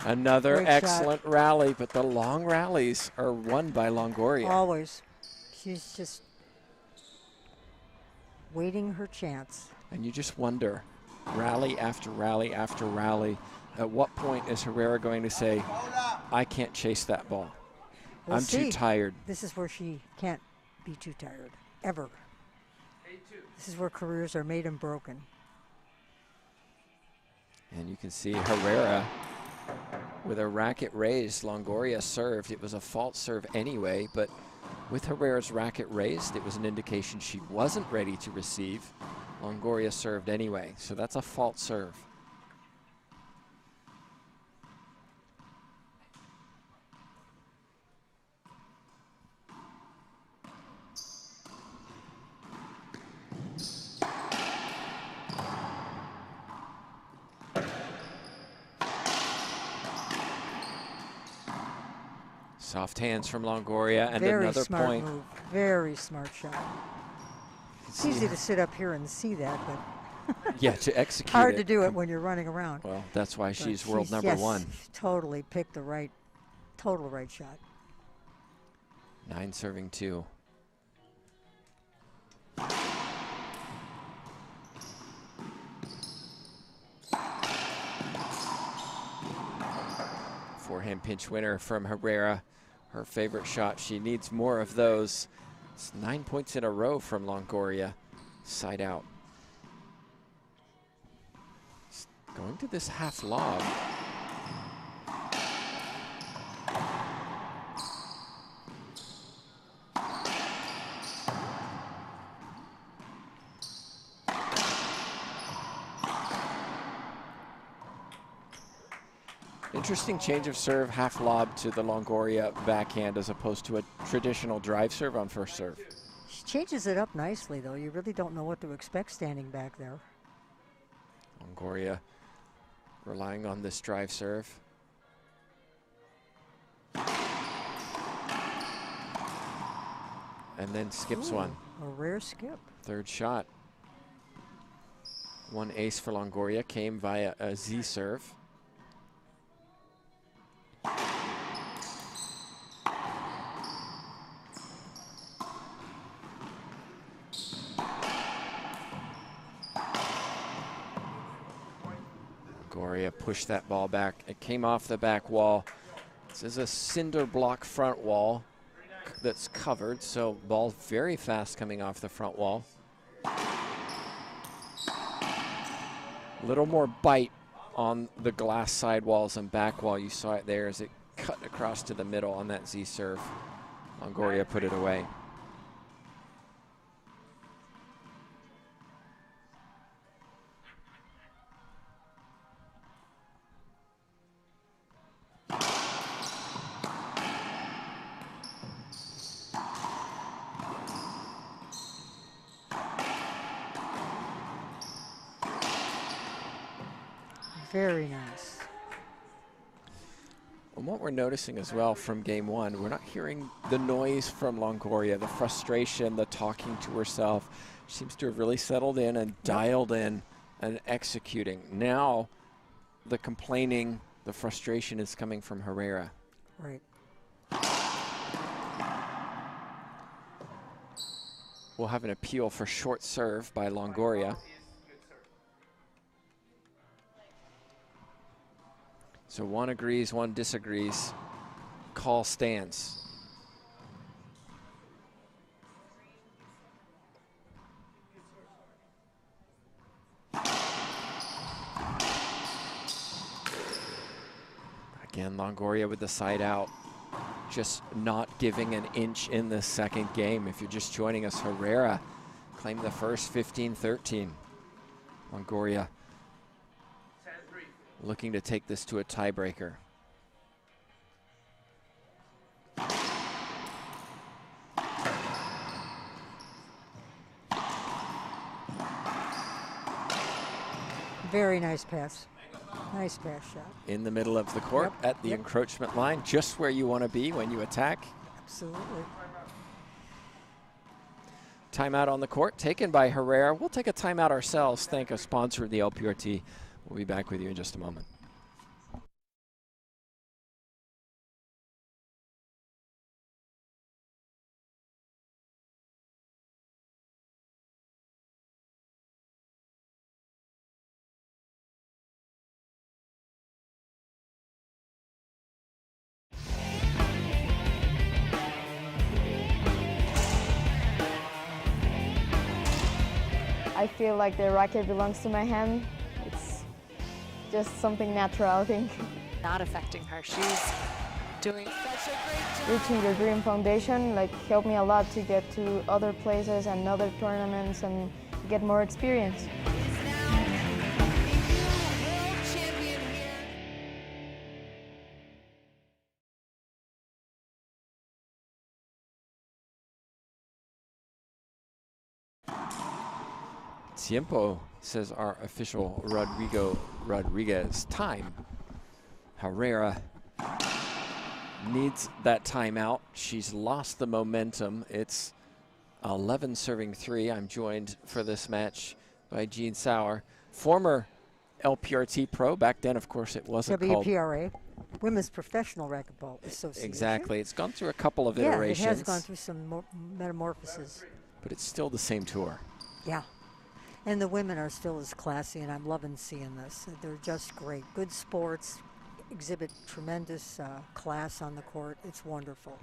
Another Great shot. excellent rally, but the long rallies are won by Longoria. Always. She's just waiting her chance. And you just wonder, rally after rally after rally, at what point is Herrera going to say, I can't chase that ball. We'll I'm too see. tired. This is where she can't be too tired, ever. This is where careers are made and broken. And you can see Herrera with a racket raised. Longoria served. It was a false serve anyway, but with Herrera's racket raised, it was an indication she wasn't ready to receive. Longoria served anyway, so that's a false serve. Soft hands from Longoria, and Very another smart point. move. Very smart shot. It's easy to sit up here and see that, but Yeah, to execute hard it. to do it when you're running around. Well, that's why But she's world number yes, one. Totally picked the right, total right shot. 9 serving 2. Forehand pinch winner from Herrera. Her favorite shot. She needs more of those. It's 9 points in a row from Longoria. Side out. Going to this half lob. Interesting change of serve, half lob to the Longoria backhand as opposed to a traditional drive serve on first serve. She changes it up nicely, though. You really don't know what to expect standing back there. Longoria relying on this drive serve. And then skips Ooh, one. A rare skip. Third shot. One ace for Longoria came via a Z serve. Longoria pushed that ball back. It came off the back wall. This is a cinder block front wall that's covered, so ball very fast coming off the front wall. A little more bite on the glass sidewalls and back wall. You saw it there as it cut across to the middle on that Z serve. Longoria put it away. Very nice. And what we're noticing as well from game one, we're not hearing the noise from Longoria, the frustration, the talking to herself. She seems to have really settled in and dialed in and executing. Now the complaining, the frustration is coming from Herrera. Right. We'll have an appeal for short serve by Longoria. So one agrees, one disagrees. Call stands. Again, Longoria with the side out. Just not giving an inch in the second game. If you're just joining us, Herrera claimed the first 15-13. Longoria looking to take this to a tiebreaker. Very nice pass. Nice pass shot. In the middle of the court at the encroachment line, just where you want to be when you attack. Absolutely. Timeout on the court taken by Herrera. We'll take a timeout ourselves. Thank a sponsor of the LPRT. We'll be back with you in just a moment. I feel like the racket belongs to my hand. It's just something natural, I think. Not affecting her. She's doing such a great job. Reaching the Dream Foundation helped me a lot to get to other places and other tournaments and get more experience. Tiempo, says our official Rodriguez. Time. Herrera needs that timeout. She's lost the momentum. It's 11 serving 3. I'm joined for this match by Jean Sauer, former LPRT pro. Back then, of course, it wasn't called WPRA, Women's Professional Racquetball Association. Exactly. It's gone through a couple of Yeah, iterations. it has gone through some metamorphoses. But it's still the same tour. Yeah. And the women are still as classy, and I'm loving seeing this. They're just great. Good sports, exhibit tremendous class on the court. It's wonderful.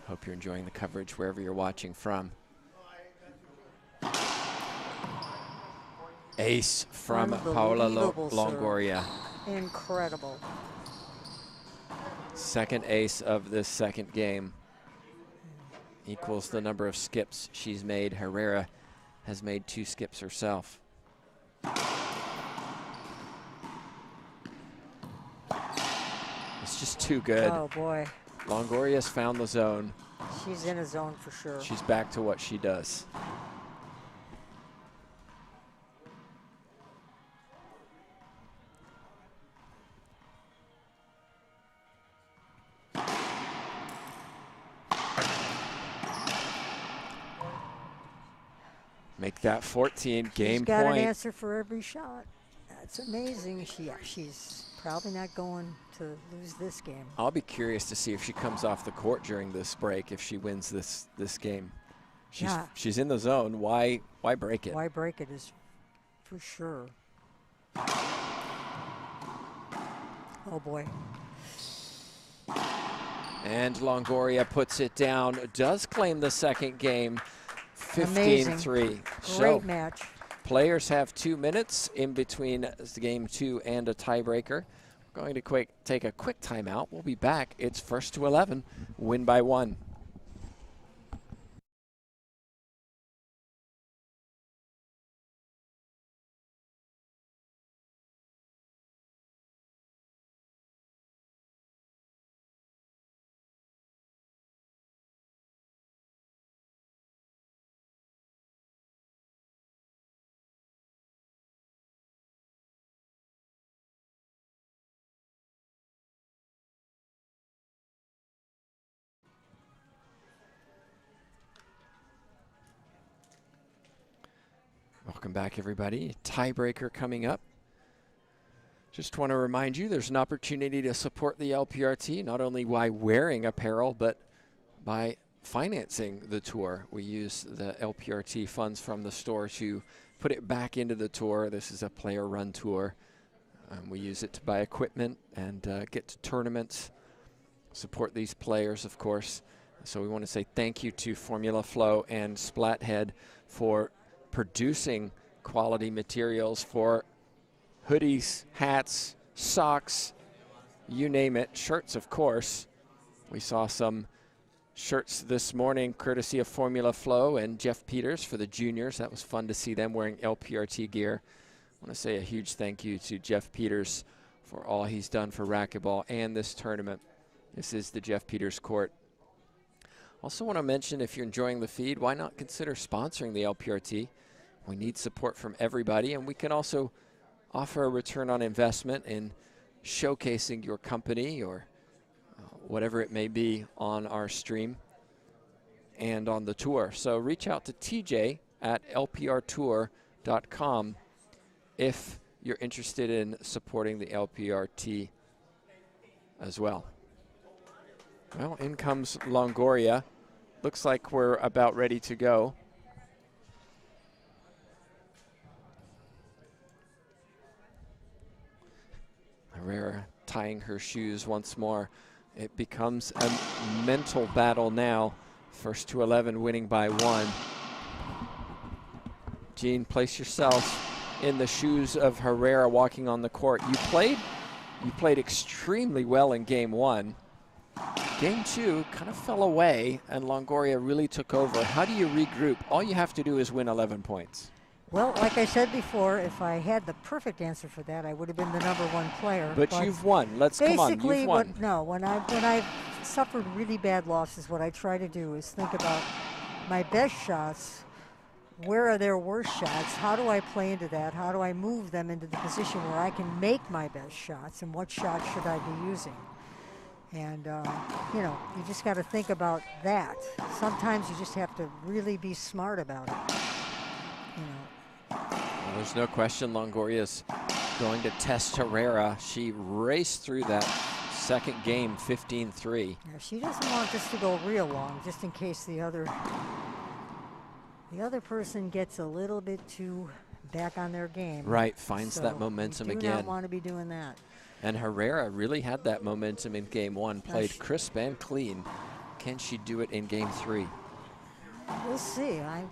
Hope you're enjoying the coverage wherever you're watching from. Ace from Paula Longoria. Incredible. Second ace of this second game. Equals the number of skips she's made. Herrera has made 2 skips herself. It's just too good. Oh, boy. Longoria's found the zone. She's in a zone for sure. She's back to what she does. Make that 14 game She's got point. an answer for every shot. That's amazing. She's probably not going to lose this game. I'll be curious to see if she comes off the court during this break, if she wins this game. She's in the zone. Why break it? Why break it is for sure. Oh boy. And Longoria puts it down, does claim the second game, 15-3. Great match. Players have 2 minutes in between game 2 and a tiebreaker. We're going to take a quick timeout. We'll be back. It's first to 11, win by 1. Welcome back, everybody. Tiebreaker coming up. Just want to remind you there's an opportunity to support the LPRT, not only by wearing apparel, but by financing the tour. We use the LPRT funds from the store to put it back into the tour. This is a player-run tour. We use it to buy equipment and get to tournaments, support these players, of course. So we want to say thank you to Formula Flow and Splathead for producing quality materials for hoodies, hats, socks, you name it, shirts, of course. We saw some shirts this morning courtesy of Formula Flow and Jeff Peters for the juniors. That was fun to see them wearing LPRT gear. I want to say a huge thank you to Jeff Peters for all he's done for racquetball and this tournament. This is the Jeff Peters court. Also want to mention, if you're enjoying the feed, why not consider sponsoring the LPRT? We need support from everybody, and we can also offer a return on investment in showcasing your company or whatever it may be on our stream and on the tour. So reach out to TJ at lprtour.com if you're interested in supporting the LPRT as well. Well, in comes Longoria. Looks like we're about ready to go. Herrera tying her shoes once more. It becomes a mental battle now. First to 11, winning by 1. Jean, place yourself in the shoes of Herrera walking on the court. You played extremely well in game 1. Game 2 kind of fell away, and Longoria really took over. How do you regroup? All you have to do is win 11 points. Well, like I said before, if I had the perfect answer for that, I would have been the #1 player. But you've won. Come on, you've won. When I've suffered really bad losses, what I try to do is think about my best shots. Where are their worst shots? How do I play into that? How do I move them into the position where I can make my best shots? And what shots should I be using? And, you know, you just got to think about that. Sometimes you just have to really be smart about it. You know. Well, there's no question Longoria's going to test Herrera. She raced through that second game 15-3. Yeah, she doesn't want this to go real long, just in case the other person gets a little bit too back on their game. Right, finds So that momentum you do again. not want to be doing that. And Herrera really had that momentum in game 1, played crisp and clean. Can she do it in game 3? We'll see. I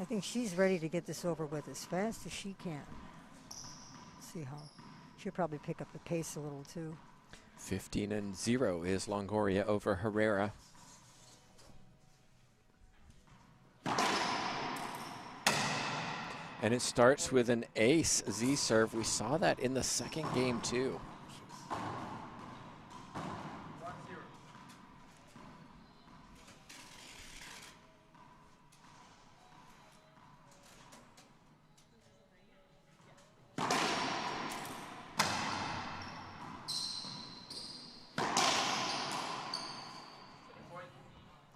think she's ready to get this over with as fast as she can. See how she'll probably pick up the pace a little too. 15-0 is Longoria over Herrera. And it starts with an ace Z serve. We saw that in the second game too.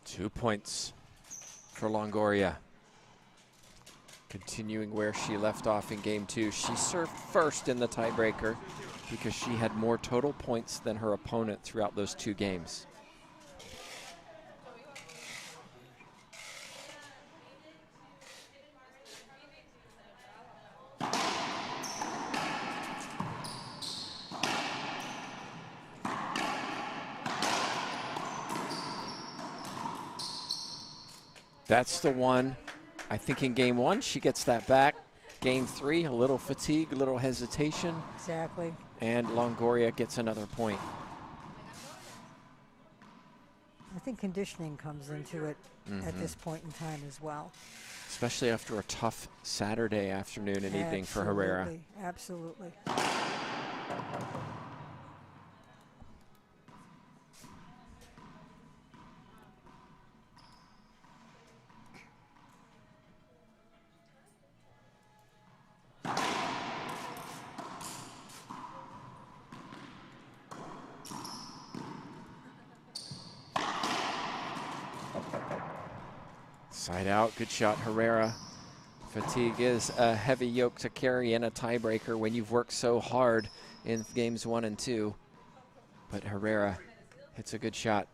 Two points for Longoria. Continuing where she left off in game 2. She served first in the tiebreaker because she had more total points than her opponent throughout those 2 games. That's the one. I think in game 1, she gets that back. Game 3, a little fatigue, a little hesitation. Exactly. And Longoria gets another point. I think conditioning comes into it at this point in time as well. Especially after a tough Saturday afternoon and evening for Herrera. Absolutely. Side out, good shot, Herrera. Fatigue is a heavy yoke to carry in a tiebreaker when you've worked so hard in games 1 and 2. But Herrera hits a good shot.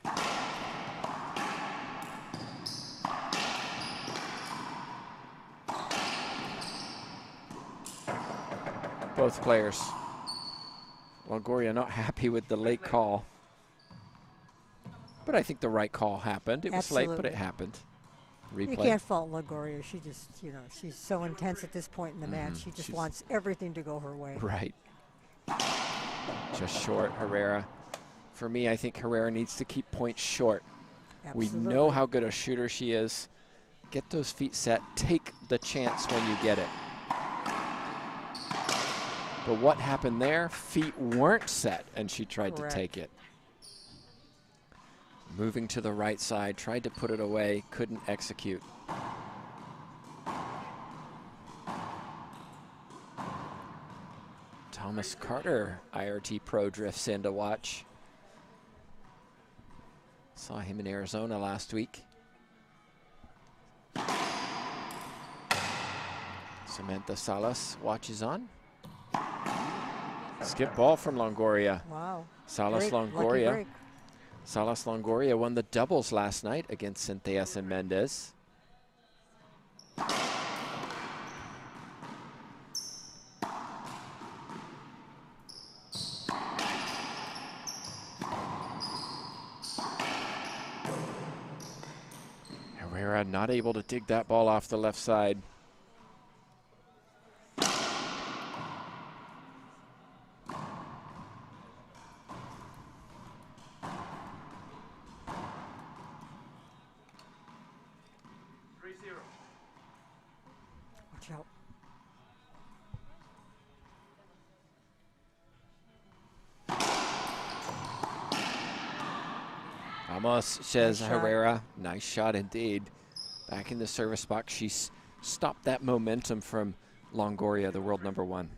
Both players. Longoria not happy with the late call. But I think the right call happened. It was late, but it happened. Replay. You can't fault Longoria. She just, you know, she's so intense at this point in the match. She just wants everything to go her way. Right. Just short, Herrera. For me, I think Herrera needs to keep points short. Absolutely. We know how good a shooter she is. Get those feet set. Take the chance when you get it. But what happened there? Feet weren't set, and she tried to take it. Moving to the right side, tried to put it away, couldn't execute. Thomas Carter, IRT Pro, drifts in to watch. Saw him in Arizona last week. Samantha Salas watches on. Skip ball from Longoria. Wow. Salas Longoria. Salas Longoria won the doubles last night against Cynthias and Mendez. Herrera not able to dig that ball off the left side. Watch out. Vamos, says Nice shot. Herrera. Nice shot indeed. Back in the service box. She's stopped that momentum from Longoria, the world number 1.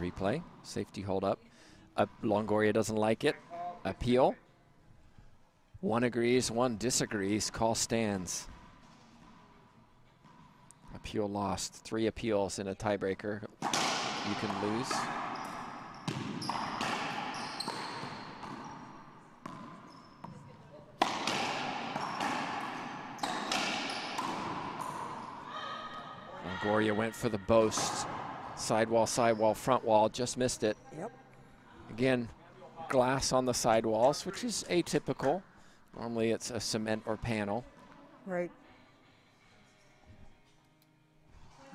Replay. Safety hold up. Longoria doesn't like it. Appeal. 1 agrees, 1 disagrees. Call stands. Appeal lost. 3 appeals in a tiebreaker. You can lose. Longoria went for the boast. Sidewall, front wall, just missed it. Yep. Again, glass on the sidewalls, which is atypical. Normally it's a cement or panel. Right.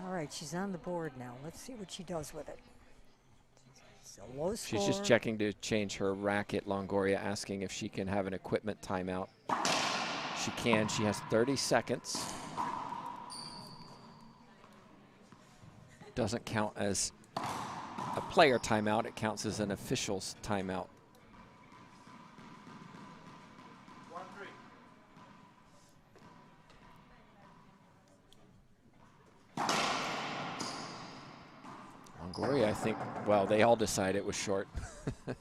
All right, she's on the board now. Let's see what she does with it. It's a low score. She's just checking to change her racket, Longoria, asking if she can have an equipment timeout. She can. She has 30 seconds. Doesn't count as a player timeout. It counts as an official's timeout. Longoria, I think, well, they all decide it was short. There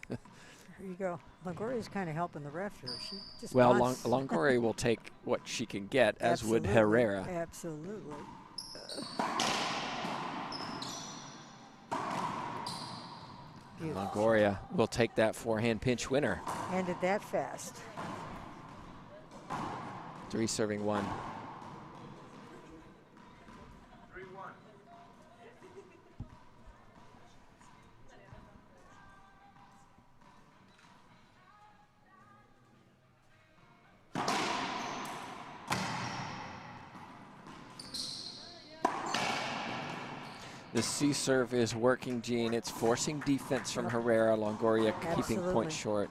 you go. Longoria's kind of helping the ref here. She just Well, wants Longoria will take what she can get, as would Absolutely. Herrera. Absolutely. Beautiful. Longoria will take that forehand pinch winner. Ended that fast. 3 serving 1. The C serve is working, Gene. It's forcing defense from Herrera. Longoria keeping Absolutely. points short.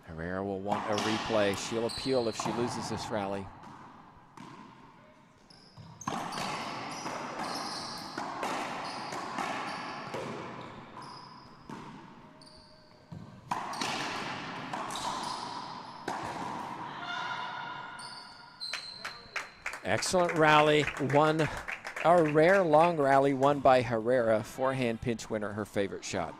Herrera will want a replay. She'll appeal if she loses this rally. Excellent rally. A rare long rally won by Herrera. Forehand pinch winner, her favorite shot.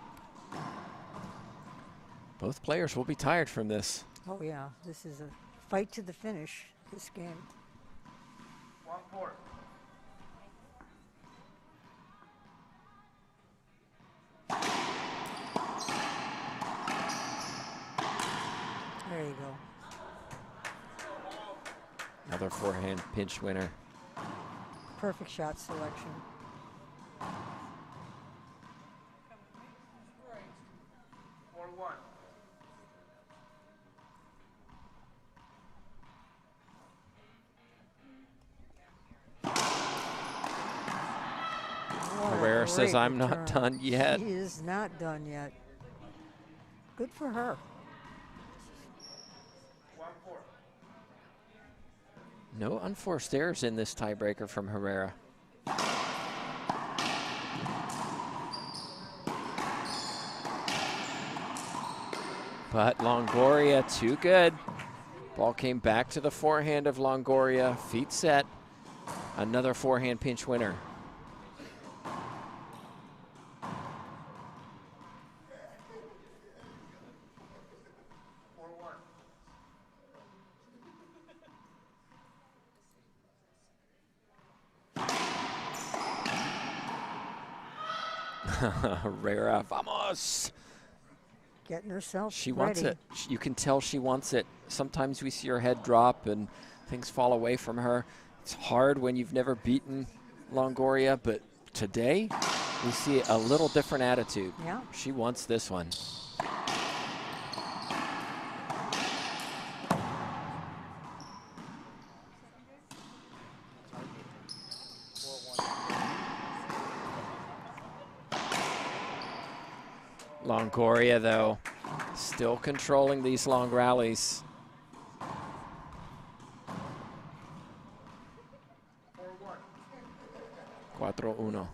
Both players will be tired from this. Oh, yeah. This is a fight to the finish, this game. 1-4. There you go. Another forehand pinch winner. Perfect shot selection. 4-1. Herrera says, "I'm not done yet." She is not done yet. Good for her. 1-4. No unforced errors in this tiebreaker from Herrera. But Longoria, too good. Ball came back to the forehand of Longoria. Feet set. Another forehand pinch winner. Herrera, vamos! Getting herself She ready. wants it. You can tell she wants it. Sometimes we see her head drop and things fall away from her. It's hard when you've never beaten Longoria, but today we see a little different attitude. Yeah. She wants this one. Longoria, though, still controlling these long rallies. 4-1.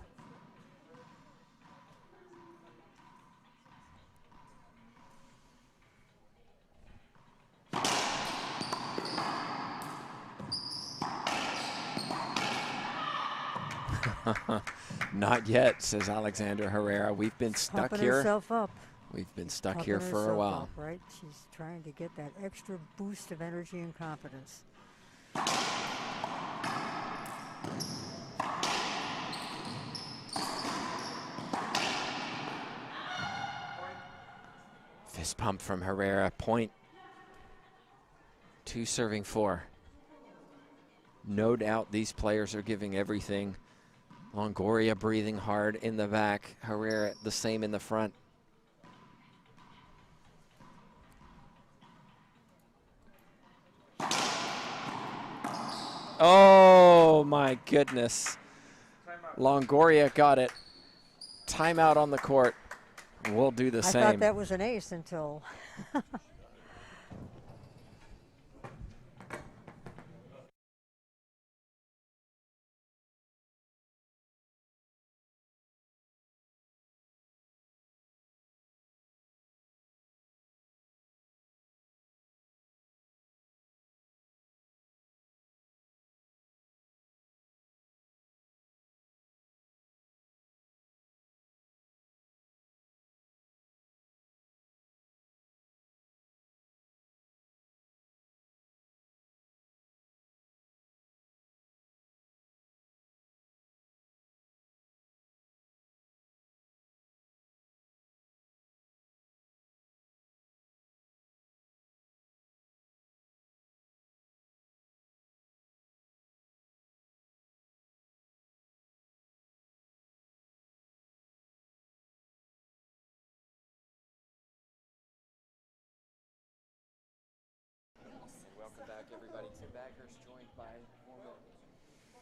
Not yet, says Alexandra Herrera. We've been stuck Pumping here. herself up. We've been stuck Pumping here for a herself while. up, right? She's trying to get that extra boost of energy and confidence. Fist pump from Herrera. Point. 2 serving 4. No doubt these players are giving everything. Longoria breathing hard in the back. Herrera the same in the front. Oh my goodness. Longoria got it. Timeout on the court. We'll do the same. I thought that was an ace until Welcome back, everybody. Tim Baghurst, joined by former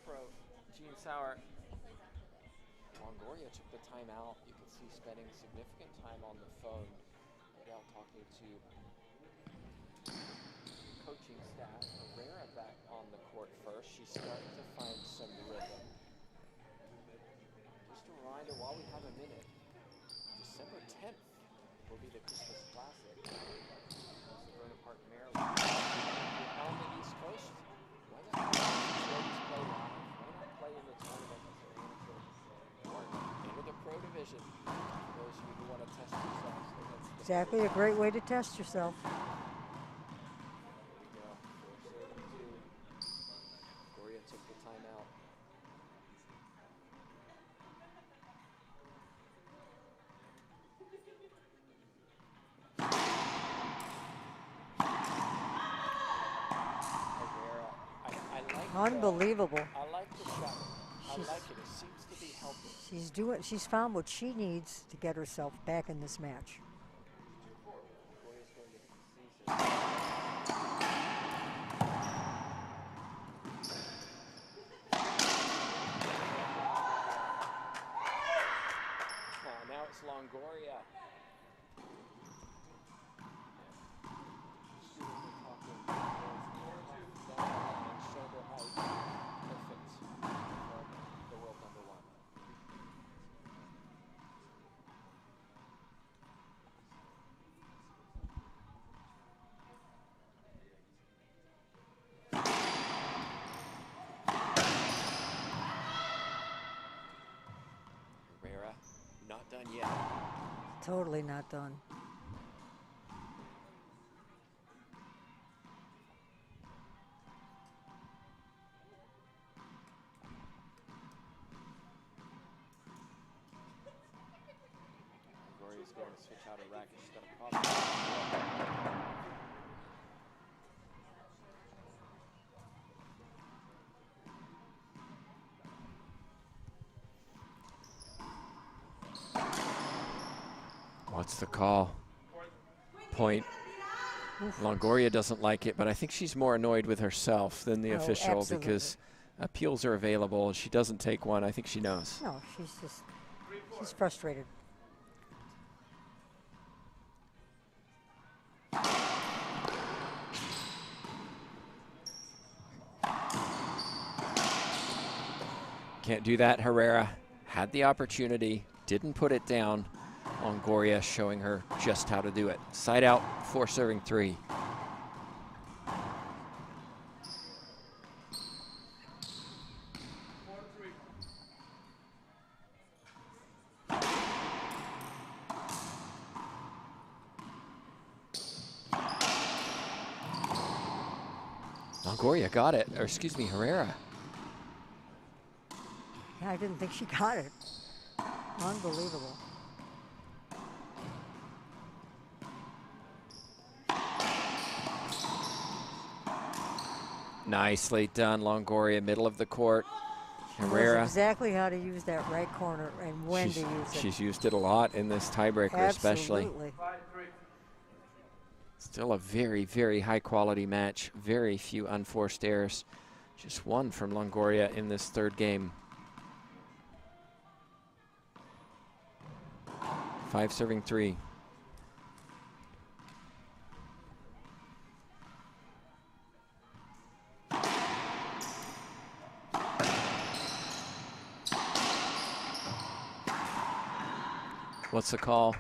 pro Gene Sauer. Longoria took the timeout. You can see spending significant time on the phone, now talking to coaching staff. Herrera back on the court first. She's starting to find some rhythm. Just a reminder, while we have a minute, December 10th will be the Christmas Classic. Vernon Park, Maryland. On the East Coast, why not play live? Why not play in the tournament as an amateur or enter the pro division? For those of you who want to test yourselves. exactly a great way to test yourself. Here we go. 4:32. Gloria took the timeout. Unbelievable. I like the shot. I like it. It seems to be helping. She's found what she needs to get herself back in this match. Now it's Longoria. Not done yet. Totally not done. What's the call? Point. Longoria doesn't like it, but I think she's more annoyed with herself than the official absolutely. because appeals are available and she doesn't take one. I think she knows. No, she's frustrated. Can't do that. Herrera had the opportunity, didn't put it down. Longoria showing her just how to do it. Side out, 4 serving 3. Longoria got it, or excuse me, Herrera. Yeah, I didn't think she got it. Unbelievable. Nicely done, Longoria, middle of the court. She knows Herrera. exactly how to use that right corner and when to use it. She's used it a lot in this tiebreaker, especially. Absolutely. Still a very, very high quality match. Very few unforced errors. Just one from Longoria in this third game. 5 serving 3. What's the call?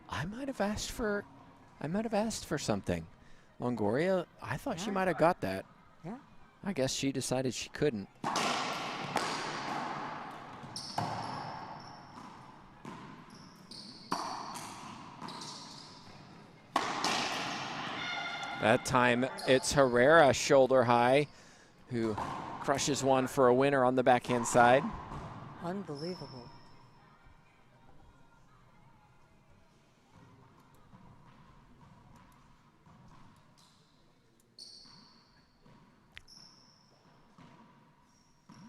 I might have asked for something. Longoria, I thought she might have got that. Yeah. I guess she decided she couldn't. That time it's Herrera shoulder high who crushes one for a winner on the backhand side. Unbelievable.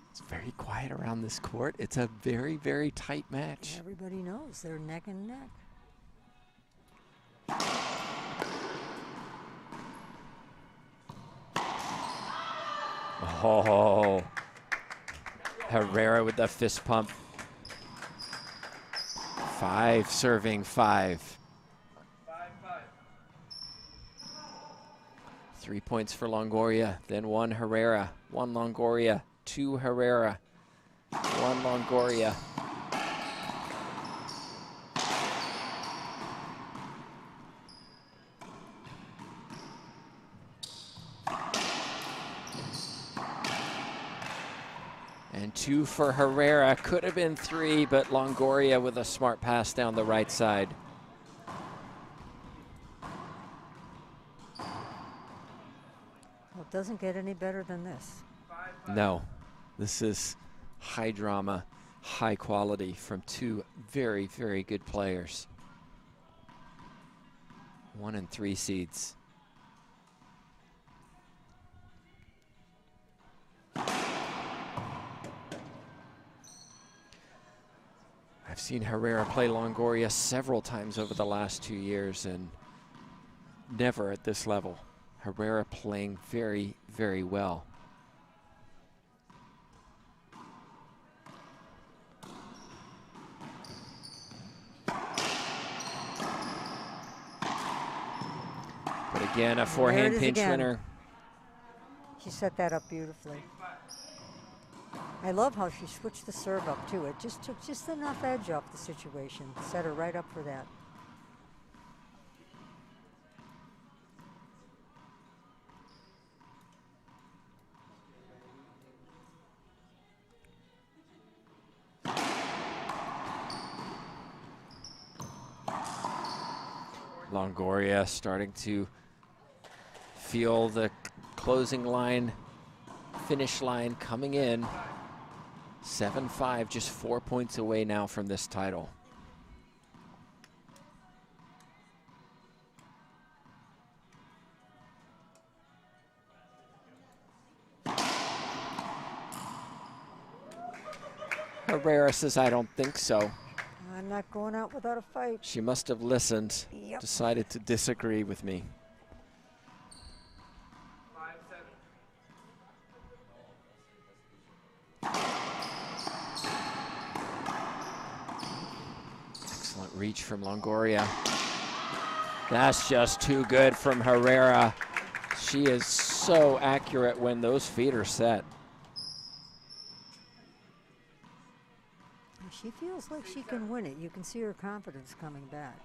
It's very quiet around this court. It's a very, very tight match. Everybody knows they're neck and neck. Oh, Herrera with the fist pump. 5 serving 5. 3 points for Longoria, then 1 Herrera, 1 Longoria, 2 Herrera, 1 Longoria. And 2 for Herrera, could have been 3, but Longoria with a smart pass down the right side. Well, it doesn't get any better than this. No, this is high drama, high quality from 2 very, very good players. 1 and 3 seeds. I've seen Herrera play Longoria several times over the last 2 years and never at this level. Herrera playing very, very well. But again, a forehand pinch winner. She set that up beautifully. I love how she switched the serve up too. It just took just enough edge off the situation. Set her right up for that. Longoria starting to feel the closing line, finish line coming in. 7-5, just 4 points away now from this title. Herrera says, I don't think so. I'm not going out without a fight. She must have listened, decided to disagree with me. 5-7. Excellent reach from Longoria. That's just too good from Herrera. She is so accurate when those feet are set. She feels like she can win it. You can see her confidence coming back.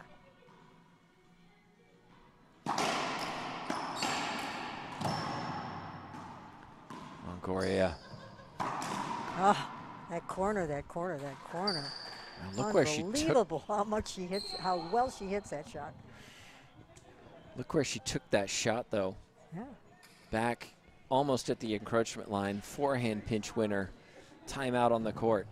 Longoria. Ah, that corner, that corner, that corner. Now look where she took. Unbelievable how much she hits, how well she hits that shot. Look where she took that shot, though. Yeah. Back almost at the encroachment line. Forehand pinch winner. Timeout on the court.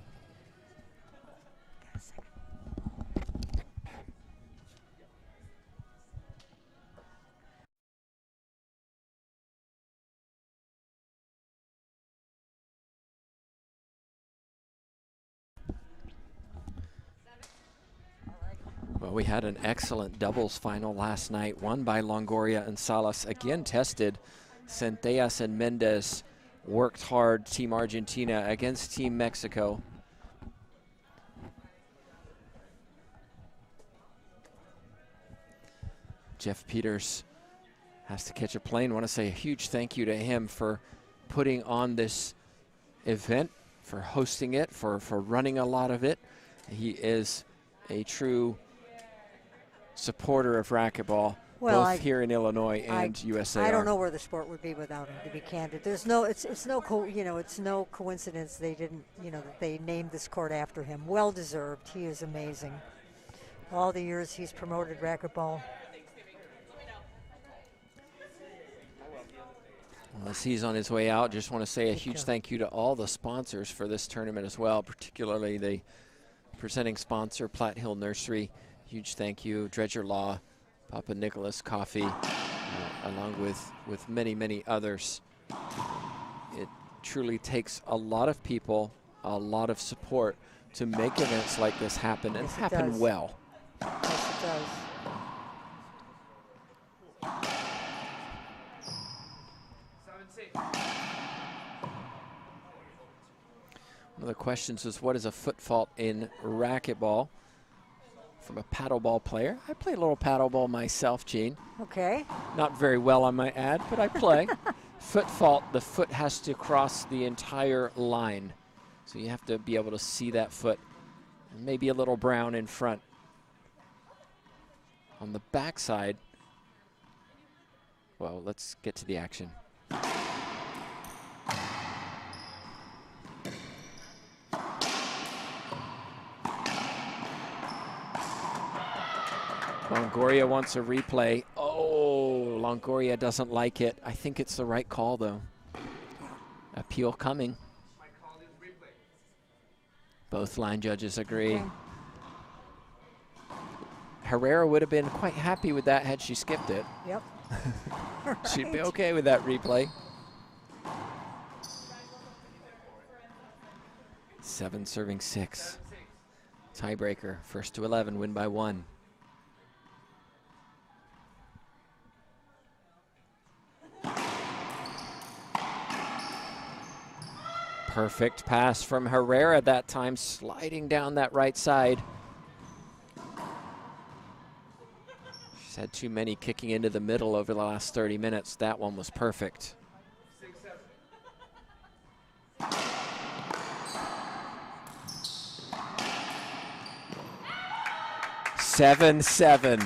Well, we had an excellent doubles final last night, won by Longoria and Salas. Again tested. Centellas and Mendez worked hard. Team Argentina against Team Mexico. Jeff Peters has to catch a plane. I want to say a huge thank you to him for putting on this event, for hosting it, for running a lot of it. He is a true supporter of racquetball, both here in Illinois and USA. I don't know where the sport would be without him, to be candid. There's no, it's no coincidence they didn't, that they named this court after him. Well deserved. He is amazing. All the years he's promoted racquetball. Well, as he's on his way out, just want to say a huge thank you to all the sponsors for this tournament as well, particularly the presenting sponsor, Platte Hill Nursery. Huge thank you, Dredger Law, Papa Nicholas Coffee, along with many, many others. It truly takes a lot of people, a lot of support to make events like this happen and happen well. Yes, it does. One of the questions is, what is a foot fault in racquetball? From a paddleball player. I play a little paddleball myself, Gene. Okay. Not very well, I might add, but I play. Foot fault, the foot has to cross the entire line. So you have to be able to see that foot. And maybe a little brown in front. On the backside, well, let's get to the action. Longoria wants a replay. Oh, Longoria doesn't like it. I think it's the right call, though. Appeal coming. Both line judges agree. Okay. Herrera would have been quite happy with that had she skipped it. Yep. She'd be okay with that replay. 7 serving 6. Tiebreaker, first to 11, win by 1. Perfect pass from Herrera that time, sliding down that right side. She's had too many kicking into the middle over the last 30 minutes. That one was perfect. 7-7.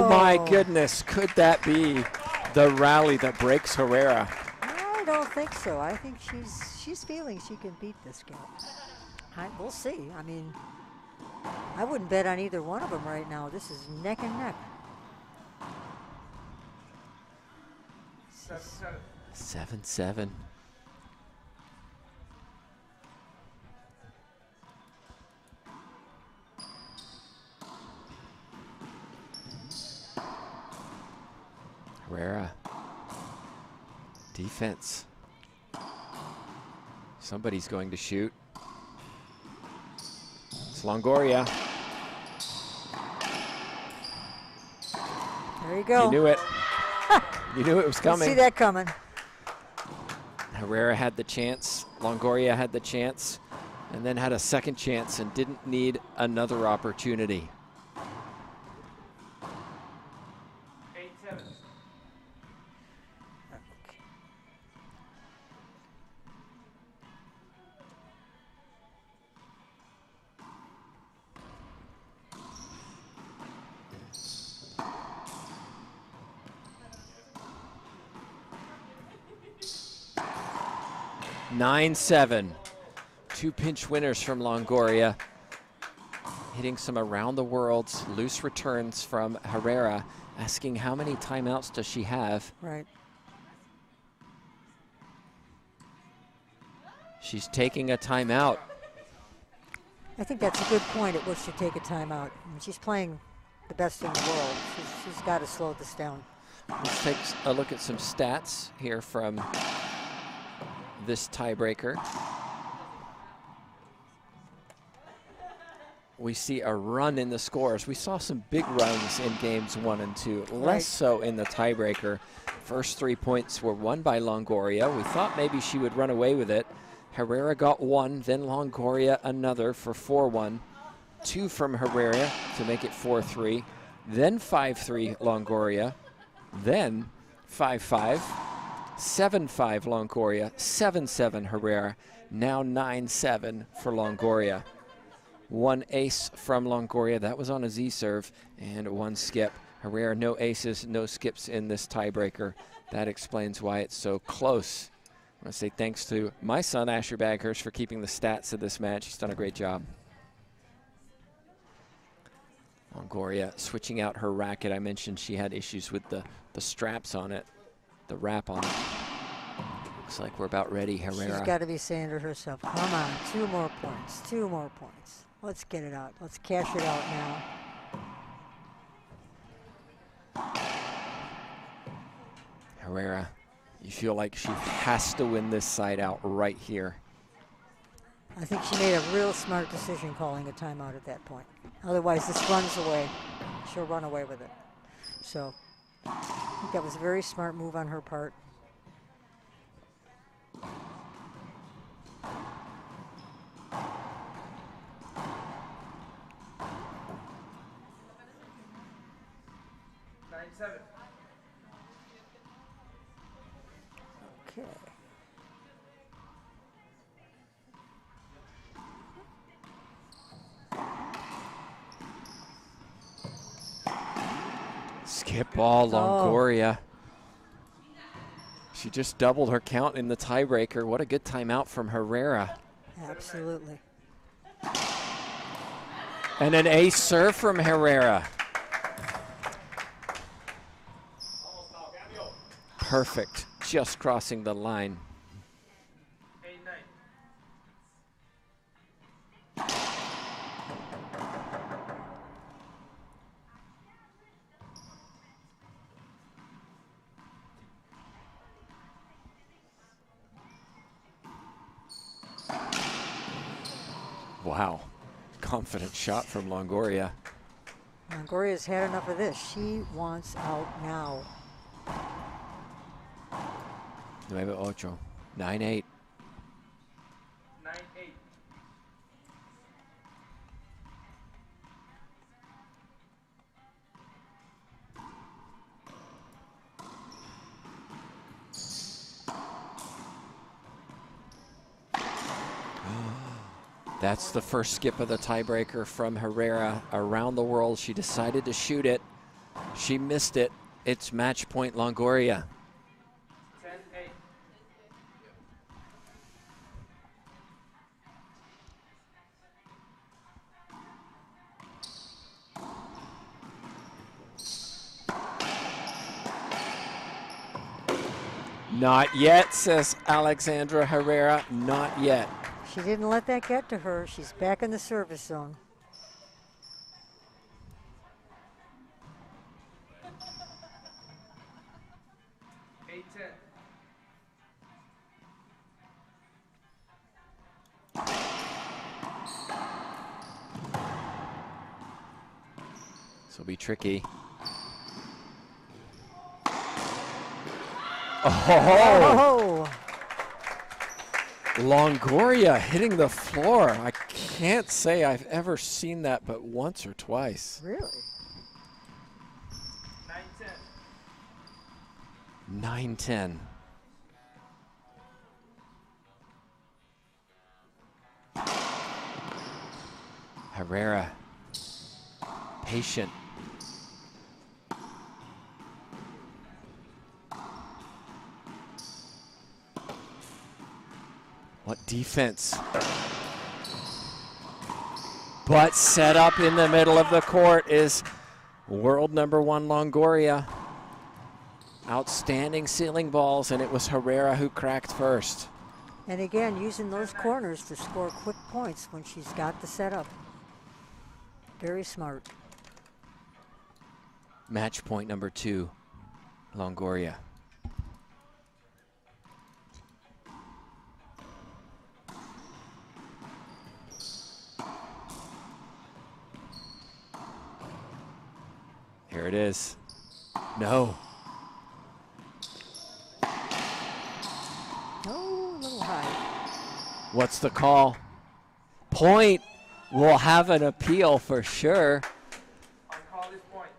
Oh my goodness, could that be the rally that breaks Herrera? I don't think so. I think she's feeling she can beat this gal. We'll see. I mean, I wouldn't bet on either one of them right now. This is neck and neck. 7-7. Herrera. Defense. Somebody's going to shoot. It's Longoria. There you go. You knew it. You knew it was coming. See that coming. Herrera had the chance. Longoria had the chance. And then had a second chance and didn't need another opportunity. 8-7. 9-7. 2 pinch winners from Longoria. Hitting some around the world's loose returns from Herrera. Asking how many timeouts does she have? Right. She's taking a timeout. I think that's a good point at which to take a timeout. I mean, she's playing the best in the world. She's got to slow this down. Let's take a look at some stats here from this tiebreaker. We see a run in the scores. We saw some big runs in games 1 and 2, less so in the tiebreaker. First 3 points were won by Longoria. We thought maybe she would run away with it. Herrera got 1, then Longoria another for 4-1. 2 from Herrera to make it 4-3. Then 5-3 Longoria. Then 5-5. 7-5 Longoria. 7-7 Herrera. Now 9-7 for Longoria. 1 ace from Longoria. That was on a Z serve. And 1 skip. Herrera, no aces, no skips in this tiebreaker. That explains why it's so close. I want to say thanks to my son, Asher Baghurst, for keeping the stats of this match. He's done a great job. Longoria switching out her racket. I mentioned she had issues with the straps on it, the wrap on it. Looks like we're about ready, Herrera. She's got to be saying to herself, come on, 2 more points, 2 more points. Let's get it out. Let's cash it out now. Herrera, you feel like she has to win this side out right here. I think she made a real smart decision calling a timeout at that point. Otherwise, this runs away. She'll run away with it. So I think that was a very smart move on her part. Okay. Skip ball, Longoria. She just doubled her count in the tiebreaker. What a good timeout from Herrera. Absolutely. And an ace serve from Herrera. Perfect, just crossing the line. 8-9. Wow, confident shot from Longoria. Longoria's had enough of this. She wants out now. 9-8. 9-8. 9-8. That's the first skip of the tiebreaker from Herrera. Around the world, she decided to shoot it. She missed it. It's match point Longoria. 10-8. Not yet, says Alexandra Herrera. Not yet. She didn't let that get to her. She's back in the service zone. This will be tricky. Oh! Longoria hitting the floor. I can't say I've ever seen that but once or twice. Really? 9-10. Herrera, patient. What defense? But set up in the middle of the court is world number 1 Longoria. Outstanding ceiling balls, and it was Herrera who cracked first. And again, using those corners to score quick points when she's got the setup. Very smart. Match point number 2, Longoria. Here it is. No. Oh, a little high. What's the call? Point. We'll have an appeal for sure. I call this point.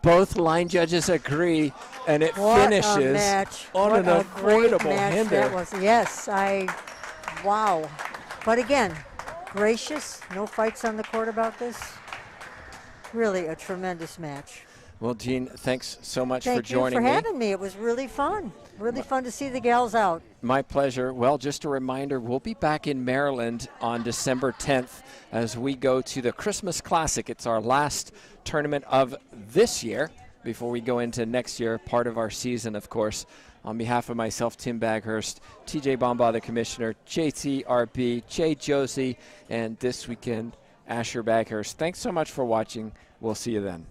Both line judges agree, and it What finishes a match. on What an a great avoidable match hinder. that was. Yes, wow. But again, gracious, no fights on the court about this. Really a tremendous match. Well, Jean, thanks so much for Thank you joining for me. having me. It was really fun. Really fun to see the gals out. My pleasure. Well, just a reminder, we'll be back in Maryland on December 10th as we go to the Christmas Classic. It's our last tournament of this year before we go into next year, part of our season, of course. On behalf of myself, Tim Baghurst, TJ Bomba, the commissioner, JTRB, Jay Josie, and this weekend, Asher Baghurst. Thanks so much for watching. We'll see you then.